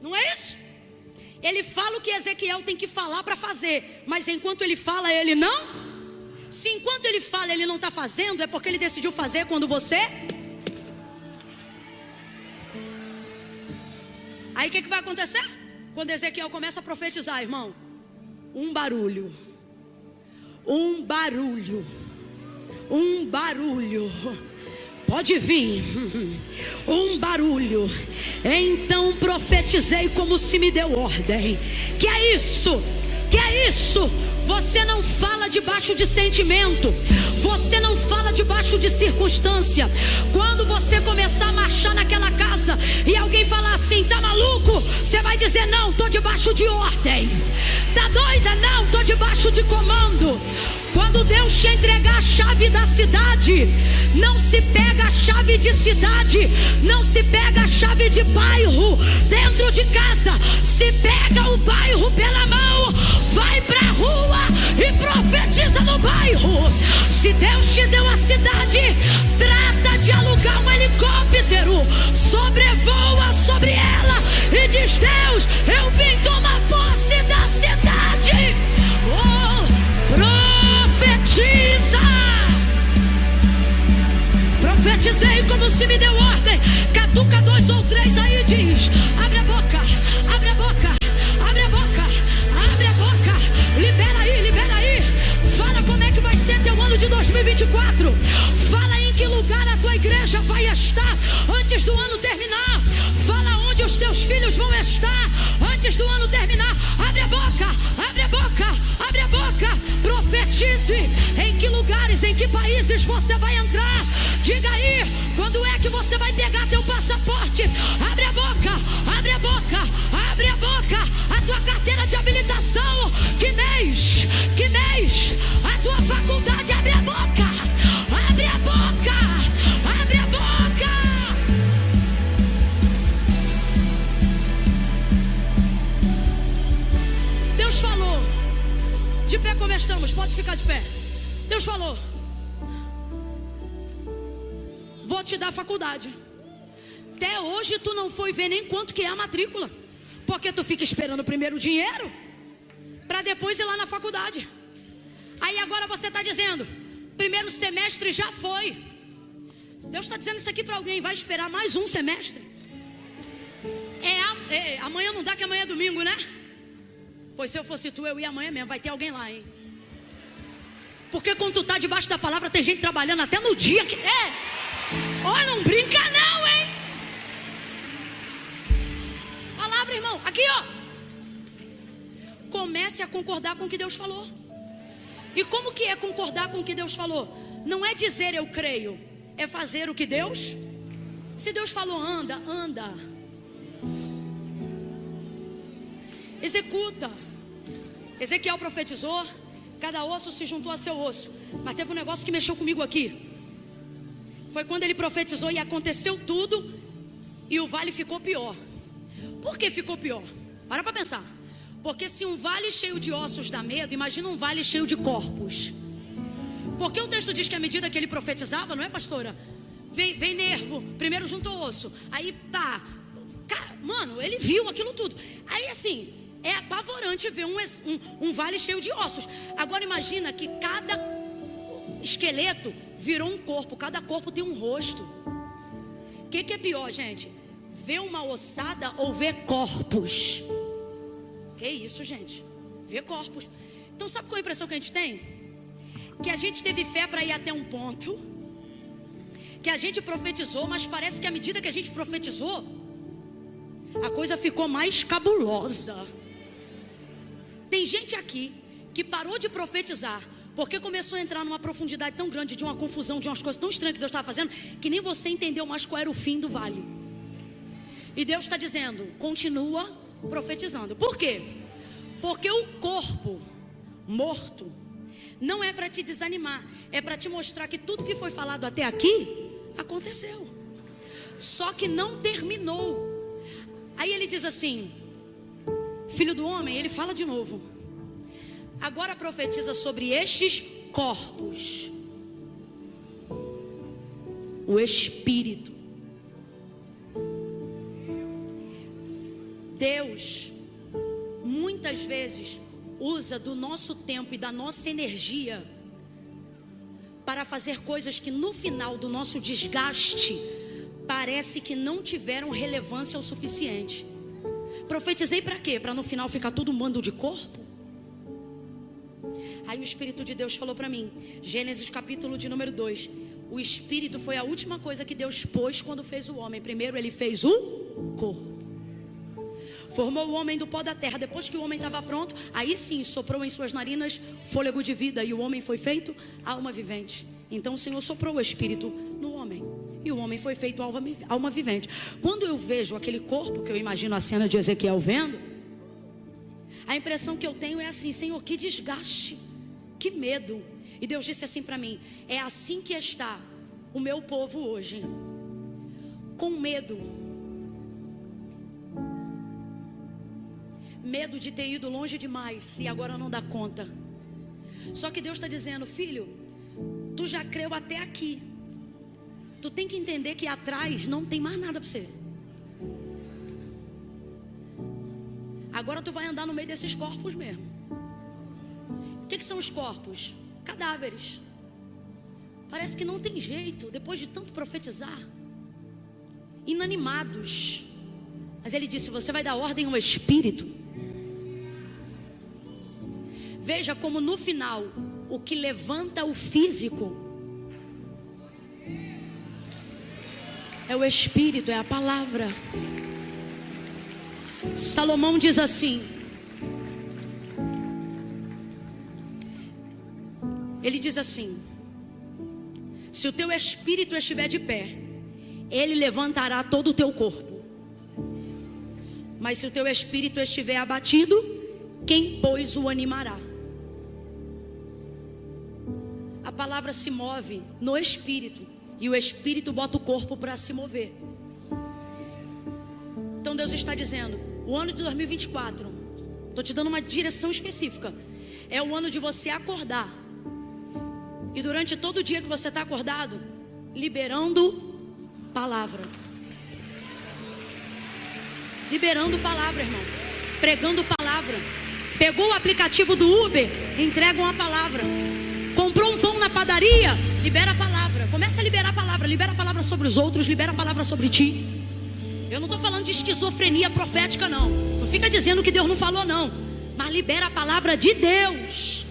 Não é isso? Ele fala o que Ezequiel tem que falar para fazer, mas enquanto ele fala, ele não. Se enquanto ele fala, ele não está fazendo, é porque ele decidiu fazer quando você. Aí o que vai acontecer? Quando Ezequiel começa a profetizar, irmão, um barulho, pode vir, um barulho. Então profetizei como se me deu ordem. Que é isso? Que é isso? Você não fala debaixo de sentimento, você não fala debaixo de circunstância. Quando você começar a marchar naquela casa e alguém falar assim, tá maluco? Você vai dizer, não, tô debaixo de ordem. Tá doida? Não, tô debaixo de comando. Quando Deus te entregar a chave da cidade, não se pega a chave de cidade, não se pega a chave de bairro dentro de casa, se pega o bairro pela mão, vai pra rua e profetiza no bairro. Se Deus te deu a cidade, trata de alugar um helicóptero, sobrevoa sobre ela e diz, Deus, eu vim tomar posse da cidade. Profetiza. Profetizei como se me deu ordem. Catuca 2 ou 3 aí diz, abre a boca, abre a boca, abre a boca, abre a boca. Libera aí, libera aí. Fala como é que vai ser teu ano de 2024. Fala em que lugar a tua igreja vai estar antes do ano terminar. Fala onde os teus filhos vão estar antes do ano terminar. Abre a boca, abre a boca, abre a boca. Profetize em que lugares, em que países você vai entrar. Diga aí, quando é que você vai pegar teu passaporte. Abre a boca, abre a boca, abre a boca. A tua carteira de habilitação. Que mês, que mês. A tua faculdade, abre a boca, abre a boca, abre a boca. Deus falou. De pé como estamos, pode ficar de pé. Deus falou, vou te dar faculdade. Até hoje tu não foi ver nem quanto que é a matrícula, porque tu fica esperando primeiro o dinheiro para depois ir lá na faculdade. Aí agora você está dizendo, primeiro semestre já foi. Deus está dizendo isso aqui para alguém, vai esperar mais um semestre. Amanhã não dá, que amanhã é domingo, né? Pois se eu fosse tu, eu ia amanhã mesmo. Vai ter alguém lá, hein? Porque quando tu tá debaixo da palavra, tem gente trabalhando até no dia que é. Ó, não brinca não, hein? Palavra, irmão. Aqui, ó. Comece a concordar com o que Deus falou. E como que é concordar com o que Deus falou? Não é dizer eu creio, é fazer o que Deus. Se Deus falou anda, anda. Executa. Ezequiel profetizou, cada osso se juntou a seu osso. Mas teve um negócio que mexeu comigo aqui. Foi quando ele profetizou e aconteceu tudo, e o vale ficou pior. Por que ficou pior? Para pensar. Porque se um vale cheio de ossos dá medo, imagina um vale cheio de corpos. Porque o texto diz que à medida que ele profetizava, não é, pastora? Vem nervo, primeiro juntou osso, aí tá. Mano, ele viu aquilo tudo. Aí assim, é apavorante ver um vale cheio de ossos. Agora imagina que cada esqueleto virou um corpo, cada corpo tem um rosto. O que é pior, gente? Ver uma ossada ou ver corpos? Que isso, gente? Ver corpos. Então sabe qual é a impressão que a gente tem? Que a gente teve fé para ir até um ponto, que a gente profetizou, mas parece que à medida que a gente profetizou, a coisa ficou mais cabulosa. Tem gente aqui que parou de profetizar porque começou a entrar numa profundidade tão grande, de uma confusão, de umas coisas tão estranhas que Deus estava fazendo, que nem você entendeu mais qual era o fim do vale. E Deus está dizendo: continua profetizando. Por quê? Porque o corpo morto não é para te desanimar, é para te mostrar que tudo que foi falado até aqui aconteceu, só que não terminou. Aí ele diz assim: filho do homem, ele fala de novo, agora profetiza sobre estes corpos, o Espírito. Deus muitas vezes usa do nosso tempo e da nossa energia para fazer coisas que no final do nosso desgaste parece que não tiveram relevância o suficiente. Profetizei para quê? Para no final ficar tudo um bando de corpo? Aí o Espírito de Deus falou para mim, Gênesis capítulo de número 2, o Espírito foi a última coisa que Deus pôs quando fez o homem. Primeiro ele fez o corpo, formou o homem do pó da terra. Depois que o homem estava pronto, aí sim soprou em suas narinas fôlego de vida, e o homem foi feito alma vivente. Então o Senhor soprou o Espírito no homem, e o homem foi feito alma vivente. Quando eu vejo aquele corpo, que eu imagino a cena de Ezequiel vendo, a impressão que eu tenho é assim: Senhor, que desgaste, que medo. E Deus disse assim para mim: é assim que está o meu povo hoje, com medo. Medo de ter ido longe demais e agora não dá conta. Só que Deus está dizendo: filho, tu já creu até aqui, tu tem que entender que atrás não tem mais nada para você. Agora tu vai andar no meio desses corpos mesmo. O que são os corpos? Cadáveres. Parece que não tem jeito, depois de tanto profetizar, inanimados. Mas ele disse: você vai dar ordem ao Espírito. Veja como no final o que levanta o físico é o Espírito, é a palavra. Salomão diz assim, ele diz assim: se o teu espírito estiver de pé, ele levantará todo o teu corpo. Mas se o teu espírito estiver abatido, quem, pois, o animará? A palavra se move no espírito, e o espírito bota o corpo para se mover. Então Deus está dizendo: o ano de 2024, estou te dando uma direção específica, é o ano de você acordar, e durante todo o dia que você está acordado, liberando palavra. Liberando palavra, irmão. Pregando palavra. Pegou o aplicativo do Uber, entrega uma palavra. Comprou um pão na padaria, libera a palavra. Começa a liberar a palavra. Libera a palavra sobre os outros, libera a palavra sobre ti. Eu não estou falando de esquizofrenia profética, não. Não fica dizendo que Deus não falou, não. Mas libera a palavra de Deus.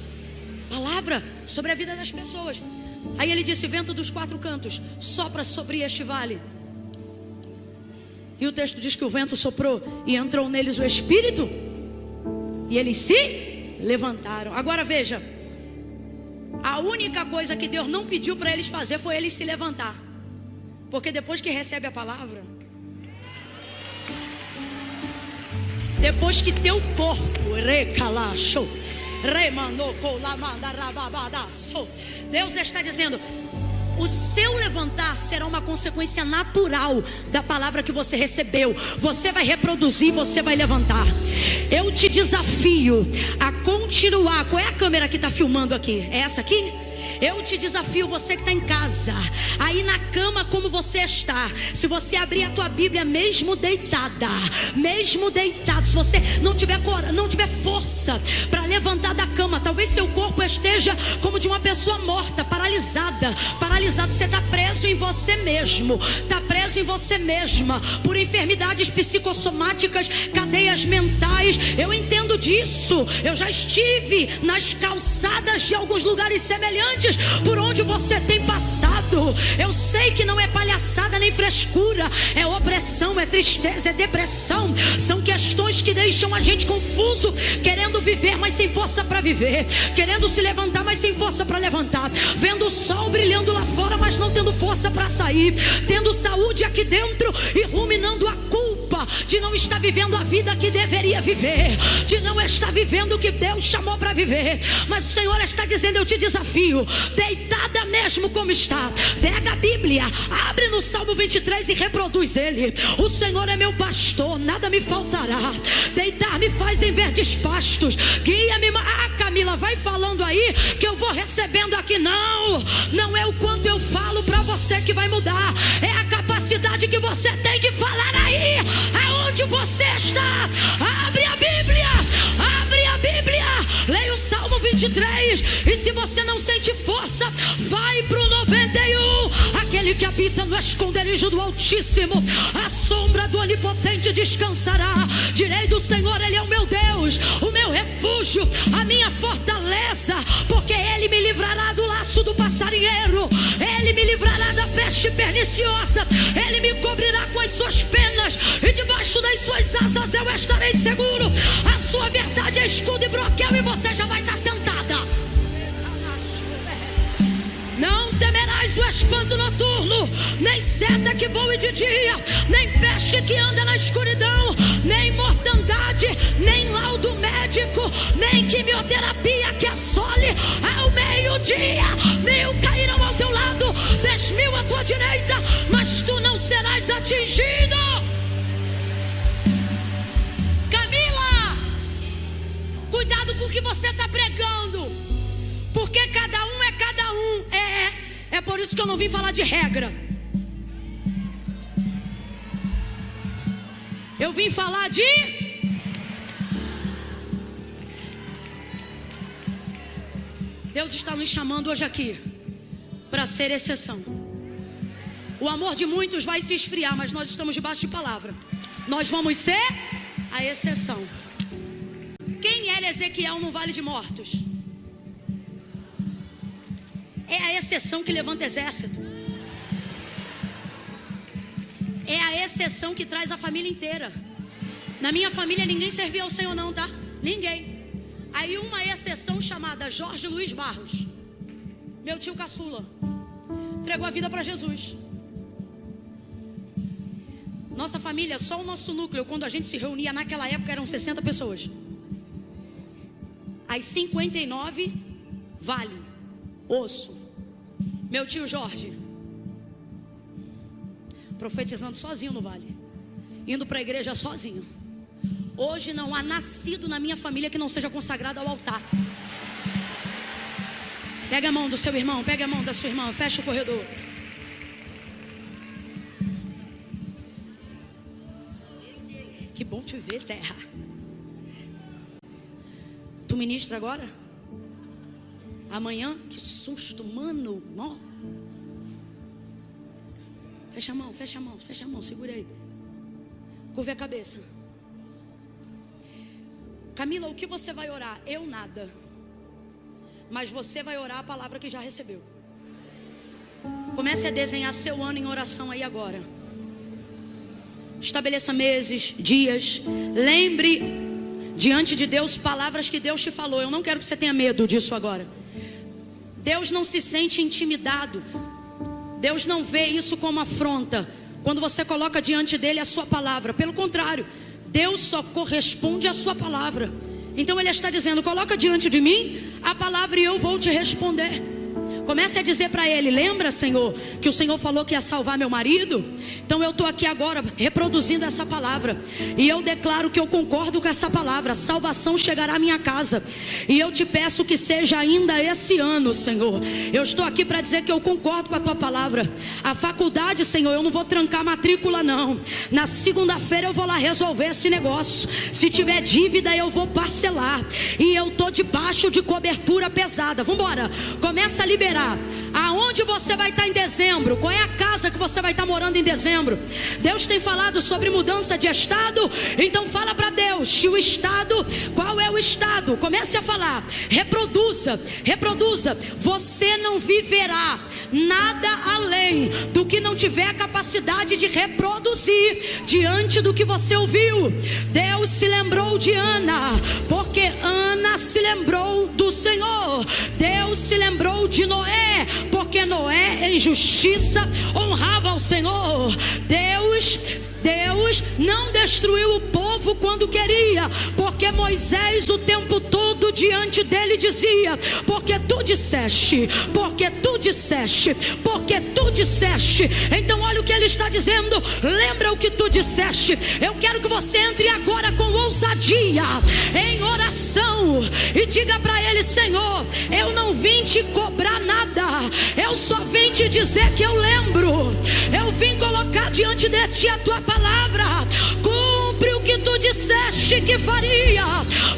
Palavra sobre a vida das pessoas. Aí ele disse: vento dos quatro cantos, sopra sobre este vale. E o texto diz que o vento soprou e entrou neles o Espírito, e eles se levantaram. Agora veja, a única coisa que Deus não pediu para eles fazer foi eles se levantar, porque depois que recebe a palavra, depois que teu corpo recalachou, Deus está dizendo: O seu levantar será uma consequência natural da palavra que você recebeu. Você vai reproduzir, você vai levantar. Eu te desafio a continuar. Qual é a câmera que está filmando aqui? É essa aqui? Eu te desafio, você que está em casa, aí na cama como você está, se você abrir a tua Bíblia mesmo deitado, se você não tiver força para levantar da cama, talvez seu corpo esteja como de uma pessoa morta, paralisada, você está preso em você mesmo, está preso em você mesma, por enfermidades psicossomáticas, cadeias mentais. Eu entendo disso, eu já estive nas calçadas de alguns lugares semelhantes por onde você tem passado. Eu sei que não é palhaçada nem frescura, é opressão, é tristeza, é depressão. São questões que deixam a gente confuso, querendo viver, mas sem força para viver, querendo se levantar, mas sem força para levantar, vendo o sol brilhando lá fora, mas não tendo força para sair, tendo saúde aqui dentro e ruminando a culpa de não estar vivendo a vida que deveria viver, de não estar vivendo o que Deus chamou para viver. Mas o Senhor está dizendo: eu te desafio, deitada mesmo como está, pega a Bíblia, abre no Salmo 23 e reproduz ele. O Senhor é meu pastor, nada me faltará. Deitar-me faz em verdes pastos, guia-me. Camila, vai falando aí que eu vou recebendo aqui. Não é o quanto eu falo para você que vai mudar, é a capacidade que você tem de falar aí, aonde você está. Abre a Bíblia, leia o Salmo 23, e se você não sente força, vai pro 91. Aquele que habita no esconderijo do Altíssimo, a sombra do Onipotente descansará. Direi do Senhor: Ele é o meu Deus, o meu refúgio, a minha fortaleza, porque Ele me livrará do laço do passarinheiro, Ele me livrará da peste perniciosa, Ele me cobrirá com as suas penas, e debaixo das suas asas eu estarei seguro. A sua verdade é escudo e broquel, e você já vai estar sentada. Não temerás o espanto noturno, nem seta que voe de dia, nem peste que anda na escuridão, nem mortandade, nem laudo médico, nem quimioterapia que assole ao meio-dia. 1000 cairão ao teu lado, 10.000 à tua direita, mas tu não serás atingido. Camila, cuidado com o que você está pregando, porque cada um é cada um. É por isso que eu não vim falar de regra. Eu vim falar de... Deus está nos chamando hoje aqui para ser exceção. O amor de muitos vai se esfriar, mas nós estamos debaixo de palavra. Nós vamos ser a exceção. Quem era Ezequiel no Vale de Mortos? É a exceção que levanta exército. É a exceção que traz a família inteira. Na minha família ninguém servia ao Senhor não, tá? Ninguém. Aí uma exceção chamada Jorge Luiz Barros, meu tio caçula, entregou a vida para Jesus. Nossa família, só o nosso núcleo, quando a gente se reunia naquela época, eram 60 pessoas. As 59 vale, osso. Meu tio Jorge, profetizando sozinho no vale, indo para a igreja sozinho. Hoje não há nascido na minha família que não seja consagrado ao altar. Pega a mão do seu irmão, pega a mão da sua irmã, fecha o corredor. Que bom te ver, terra. Tu ministra agora? Amanhã? Que susto, mano. Ó. Fecha a mão, fecha a mão, fecha a mão, segura aí. Curve a cabeça. Camila, o que você vai orar? Eu nada. Mas você vai orar a palavra que já recebeu. Comece a desenhar seu ano em oração aí agora. Estabeleça meses, dias. Lembre diante de Deus palavras que Deus te falou. Eu não quero que você tenha medo disso agora. Deus não se sente intimidado. Deus não vê isso como afronta quando você coloca diante dele a sua palavra. Pelo contrário, Deus só corresponde à sua palavra. Então ele está dizendo: coloca diante de mim a palavra e eu vou te responder. Comece a dizer para ele: lembra, Senhor, que o Senhor falou que ia salvar meu marido? Então eu estou aqui agora reproduzindo essa palavra, e eu declaro que eu concordo com essa palavra. Salvação chegará à minha casa, e eu te peço que seja ainda esse ano, Senhor. Eu estou aqui para dizer que eu concordo com a tua palavra. A faculdade, Senhor, eu não vou trancar matrícula não. Na segunda-feira eu vou lá resolver esse negócio. Se tiver dívida eu vou parcelar, e eu estou debaixo de cobertura pesada. Vamos embora, começa a liberar. Aonde você vai estar em dezembro? Qual é a casa que você vai estar morando em dezembro? Deus tem falado sobre mudança de estado. Então fala para Deus, se o estado, qual é o estado? Comece a falar, reproduza, reproduza. Você não viverá nada além do que não tiver a capacidade de reproduzir diante do que você ouviu. Deus se lembrou de Ana, porque Ana se lembrou do Senhor. Deus se lembrou de Noé, porque Noé em justiça honrava ao Senhor. Deus não destruiu o povo quando queria, porque Moisés o tempo todo diante dele dizia: porque tu disseste, porque tu disseste, porque tu disseste. Então olha o que ele está dizendo: lembra o que tu disseste. Eu quero que você entre agora com ousadia em oração e diga para ele: Senhor, eu não vim te cobrar nada, eu só vim te dizer que eu lembro. Eu vim colocar diante de ti a tua palavra. Cumpre o que tu disseste que faria,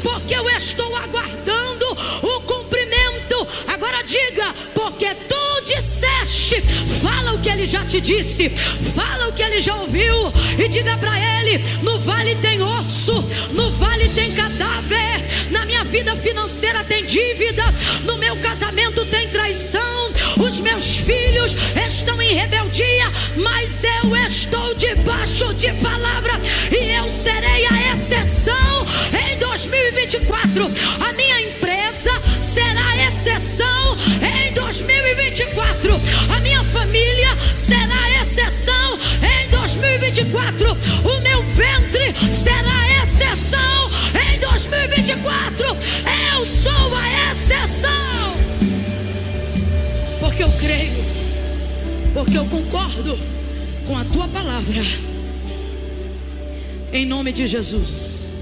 porque eu estou aguardando o cumprimento. Agora diga: porque tu disseste. Fala o que ele já te disse, fala o que ele já ouviu, e diga para ele: no vale tem osso, no vale tem cadáver, na minha vida financeira tem dívida, no meu casamento tem traição, os meus filhos estão em rebeldia, mas eu estou debaixo de palavra, e eu serei a exceção em 2024. A minha empresa será a exceção em 2024. A minha família será a exceção em 2024. O meu ventre será a exceção em 2024. Eu sou a exceção, porque eu creio, porque eu concordo com a tua palavra. Em nome de Jesus.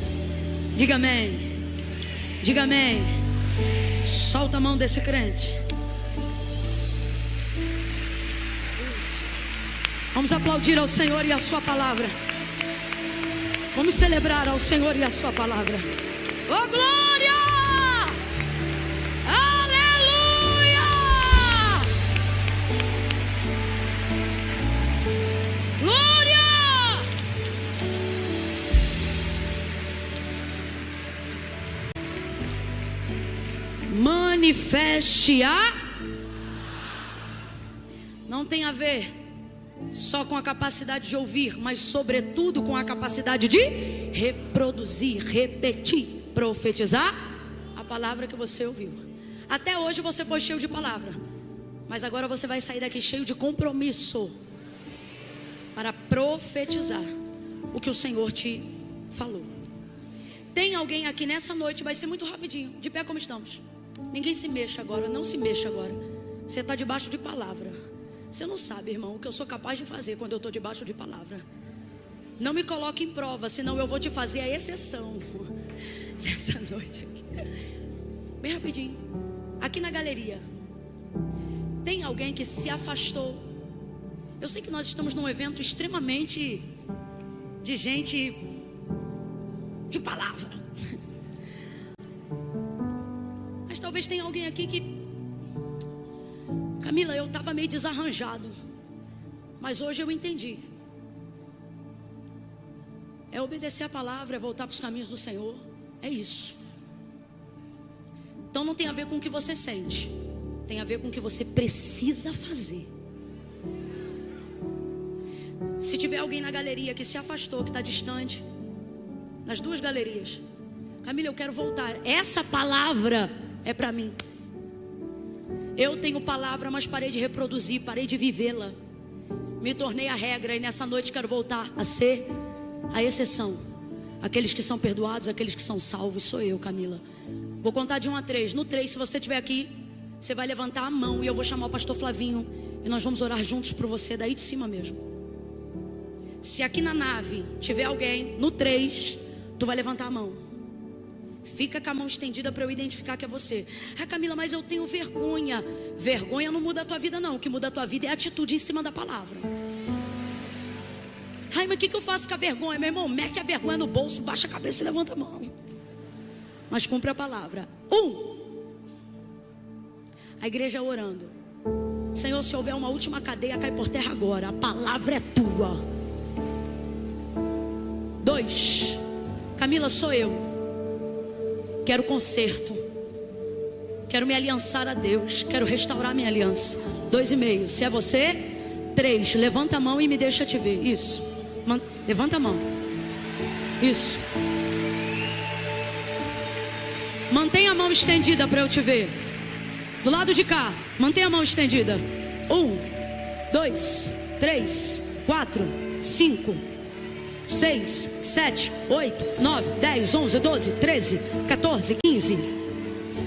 Diga amém. Diga amém. Solta a mão desse crente. Vamos aplaudir ao Senhor e a sua palavra. Vamos celebrar ao Senhor e a sua palavra. Oh glória! Aleluia! Glória! Manifeste a. Não tem a ver só com a capacidade de ouvir, mas sobretudo com a capacidade de reproduzir, repetir, profetizar a palavra que você ouviu. Até hoje você foi cheio de palavra, mas agora você vai sair daqui cheio de compromisso para profetizar o que o Senhor te falou. Tem alguém aqui nessa noite, vai ser muito rapidinho, de pé como estamos. Ninguém se mexa agora, não se mexa agora. Você está debaixo de palavra. Você não sabe, irmão, o que eu sou capaz de fazer quando eu estou debaixo de palavra. Não me coloque em prova, senão eu vou te fazer a exceção nessa noite aqui. Bem rapidinho. Aqui na galeria tem alguém que se afastou. Eu sei que nós estamos num evento extremamente de gente de palavra, mas talvez tenha alguém aqui que: Camila, eu estava meio desarranjado, mas hoje eu entendi. É obedecer a palavra, é voltar para os caminhos do Senhor. É isso. Então não tem a ver com o que você sente, tem a ver com o que você precisa fazer. Se tiver alguém na galeria que se afastou, que está distante, nas duas galerias: Camila, eu quero voltar. Essa palavra é para mim. Eu tenho palavra, mas parei de reproduzir, parei de vivê-la. Me tornei a regra, e nessa noite quero voltar a ser a exceção. Aqueles que são perdoados, aqueles que são salvos, sou eu, Camila. Vou contar de 1 a 3. No 3, se você estiver aqui, Você vai levantar a mão e eu vou chamar o pastor Flavinho e nós vamos orar juntos por você daí de cima mesmo. Se aqui na nave tiver alguém, no 3, tu vai levantar a mão. Fica com a mão estendida para eu identificar que é você. Ah, Camila, mas eu tenho vergonha. Vergonha não muda a tua vida não. O que muda a tua vida é a atitude em cima da palavra. Ai, mas o que eu faço com a vergonha? Meu irmão, mete a vergonha no bolso, baixa a cabeça e levanta a mão. Mas cumpre a palavra. 1. A igreja orando. Senhor, se houver uma última cadeia, cai por terra agora. A palavra é tua. 2. Camila, sou eu. Quero conserto. Quero me aliançar a Deus. Quero restaurar minha aliança. 2,5. Se é você, 3. Levanta a mão e me deixa te ver. Isso. Levanta a mão. Isso. Mantenha a mão estendida para eu te ver. Do lado de cá. Mantenha a mão estendida. 1, 2, 3, 4, 5, 6, 7, 8, 9, 10, 11, 12, 13, 14, 15,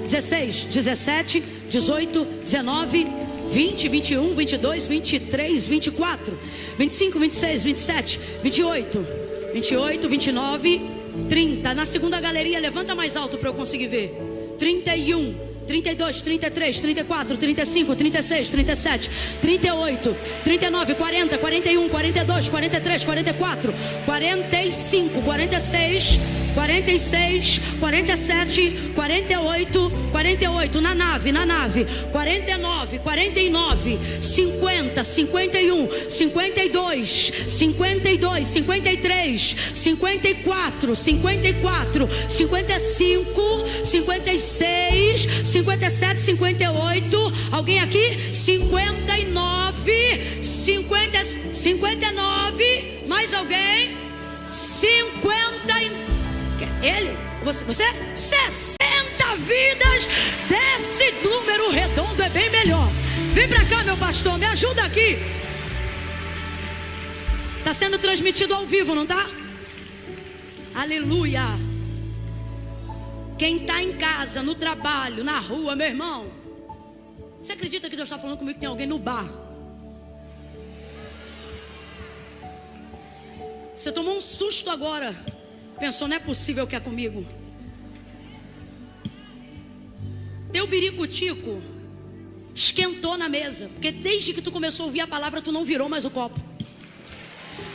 16, 17, 18, 19, 20, 21, 22, 23, 24, 25, 26, 27, 28, 28, 29, 30. Na segunda galeria, levanta mais alto para eu conseguir ver. 31, 32, 33, 34, 35, 36, 37, 38, 39, 40, 41, 42, 43, 44, 45, 46, 46, 47, 48, 48, na nave, 49, 49, 50, 51, 52, 52, 53, 54, 54, 55, 56, 57, 58, alguém aqui? 59, 50, 59, mais alguém? 50, ele, você? 60 vidas desse número redondo é bem melhor. Vem pra cá, meu pastor, me ajuda aqui. Tá sendo transmitido ao vivo, não tá? Aleluia. Quem está em casa, no trabalho, na rua, meu irmão, você acredita que Deus está falando comigo que tem alguém no bar? Você tomou um susto agora. Pensou, não é possível que é comigo. Teu biricutico esquentou na mesa, porque desde que tu começou a ouvir a palavra, tu não virou mais o copo.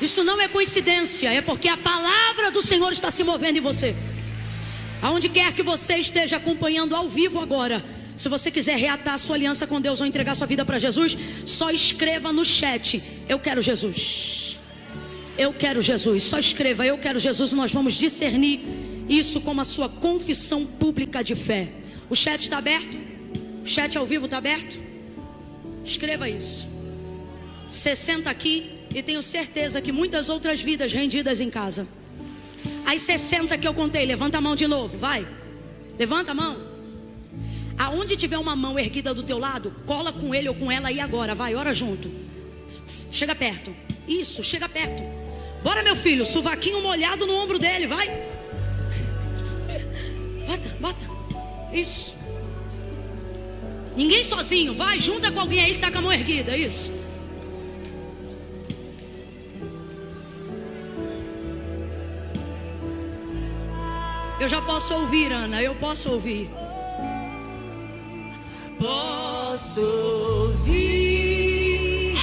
Isso não é coincidência, é porque a palavra do Senhor está se movendo em você. Aonde quer que você esteja acompanhando ao vivo agora, se você quiser reatar a sua aliança com Deus ou entregar sua vida para Jesus, só escreva no chat: eu quero Jesus. Eu quero Jesus. Só escreva: eu quero Jesus. Nós vamos discernir isso como a sua confissão pública de fé. O chat está aberto? O chat ao vivo está aberto? Escreva isso. 60 aqui, e tenho certeza que muitas outras vidas rendidas em casa. As 60 que eu contei, levanta a mão de novo, vai. Levanta a mão. Aonde tiver uma mão erguida do teu lado, cola com ele ou com ela aí agora, vai, ora junto. Chega perto. Isso, chega perto. Bora, meu filho, sovaquinho molhado no ombro dele, vai. Bota. Isso. Ninguém sozinho, vai, junta com alguém aí que está com a mão erguida, isso. Eu já posso ouvir, Ana, eu posso ouvir. Posso ouvir.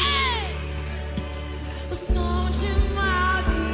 O som de uma viva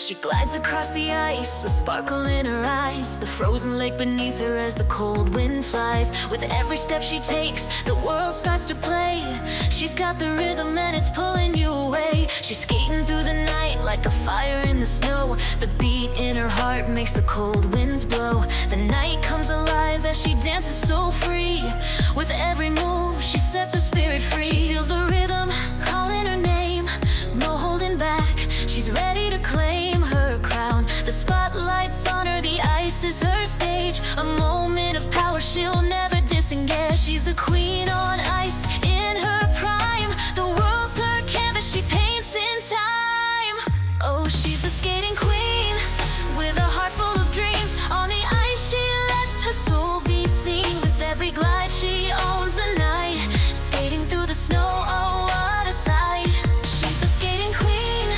She glides across the ice, a sparkle in her eyes, the frozen lake beneath her as the cold wind flies. With every step she takes, the world starts to play. She's got the rhythm and it's pulling you away. She's skating through the night like a fire in the snow. The beat in her heart makes the cold winds blow. The night comes alive as she dances so free. With every move, she sets her spirit free. She feels the rhythm calling her name, no holding back. She's ready to claim her crown. The spotlight's on her, the ice is her stage. A moment of power she'll never disengage. She's the queen on ice in her prime. The world's her canvas, she paints in time. Oh, she's the skating queen with a heart full of dreams. On the ice she lets her soul be seen. With every glide she owns the night, skating through the snow, oh what a sight. She's the skating queen,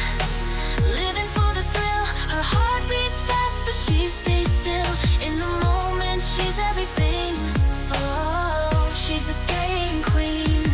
living for the thrill. Her heart beats fast but she stays still. In the moment she's everything. Oh, she's the skating queen.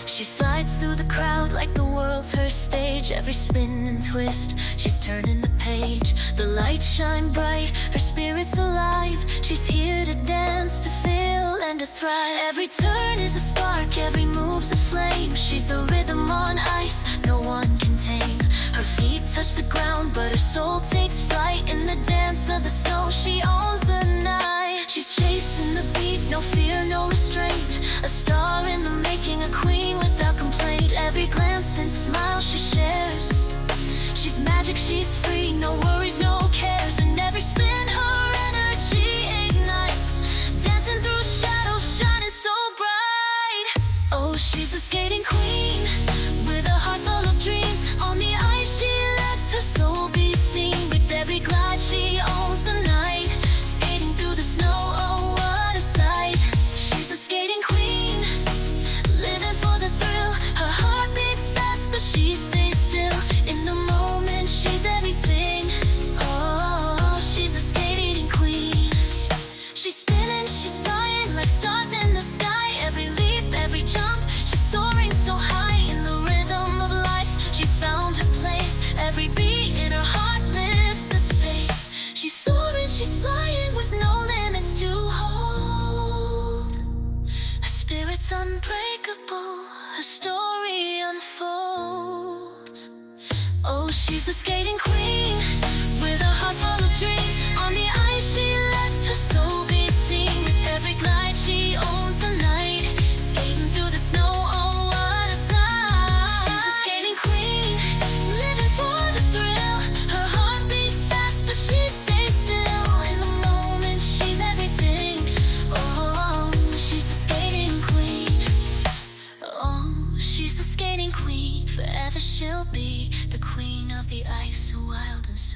She slides through the crowd like the world's her stage. Every spin and twist, she's turning the page. The lights shine bright, her spirit's alive. She's here to dance, to feel and to thrive. Every turn is a spark, every move's a flame. She's the rhythm on ice, no one can tame. Her feet touch the ground, but her soul takes flight. In the dance of the snow, she owns the night. She's chasing the beat, no fear, no restraint. A star in the making, a queen without complaint. Every glance and smile she shares, she's magic, she's free, no worries, no cares. And every spin her energy ignites, dancing through shadows, shining so bright. Oh, she's the skating queen with a heart full of dreams. On the ice she lets her soul be seen. With every glide she owns the night, skating through the snow, oh what a sight. She's the skating queen, living for the thrill. Her heart beats fast but she stays still. In the moment she's everything. Oh, she's the skating queen. She's spinning, she's flying like stars in the sky. Every leap, every jump, she's soaring so high. In the rhythm of life, she's found her place. Every beat in her heart lifts the space. She's soaring, she's flying with no limits to hold. Her spirit's unbreakable, her story unfolds. Oh, she's the skating queen with a heart full of dreams. On the ice she lets her soul be seen. With every glide she owns the night, skating through the snow, oh what a sight. She's the skating queen, living for the thrill. Her heart beats fast but she stays still. In the moment she's everything. Oh, she's the skating queen. Oh, she's the skating queen. Forever she'll be the queen of the ice, so wild and so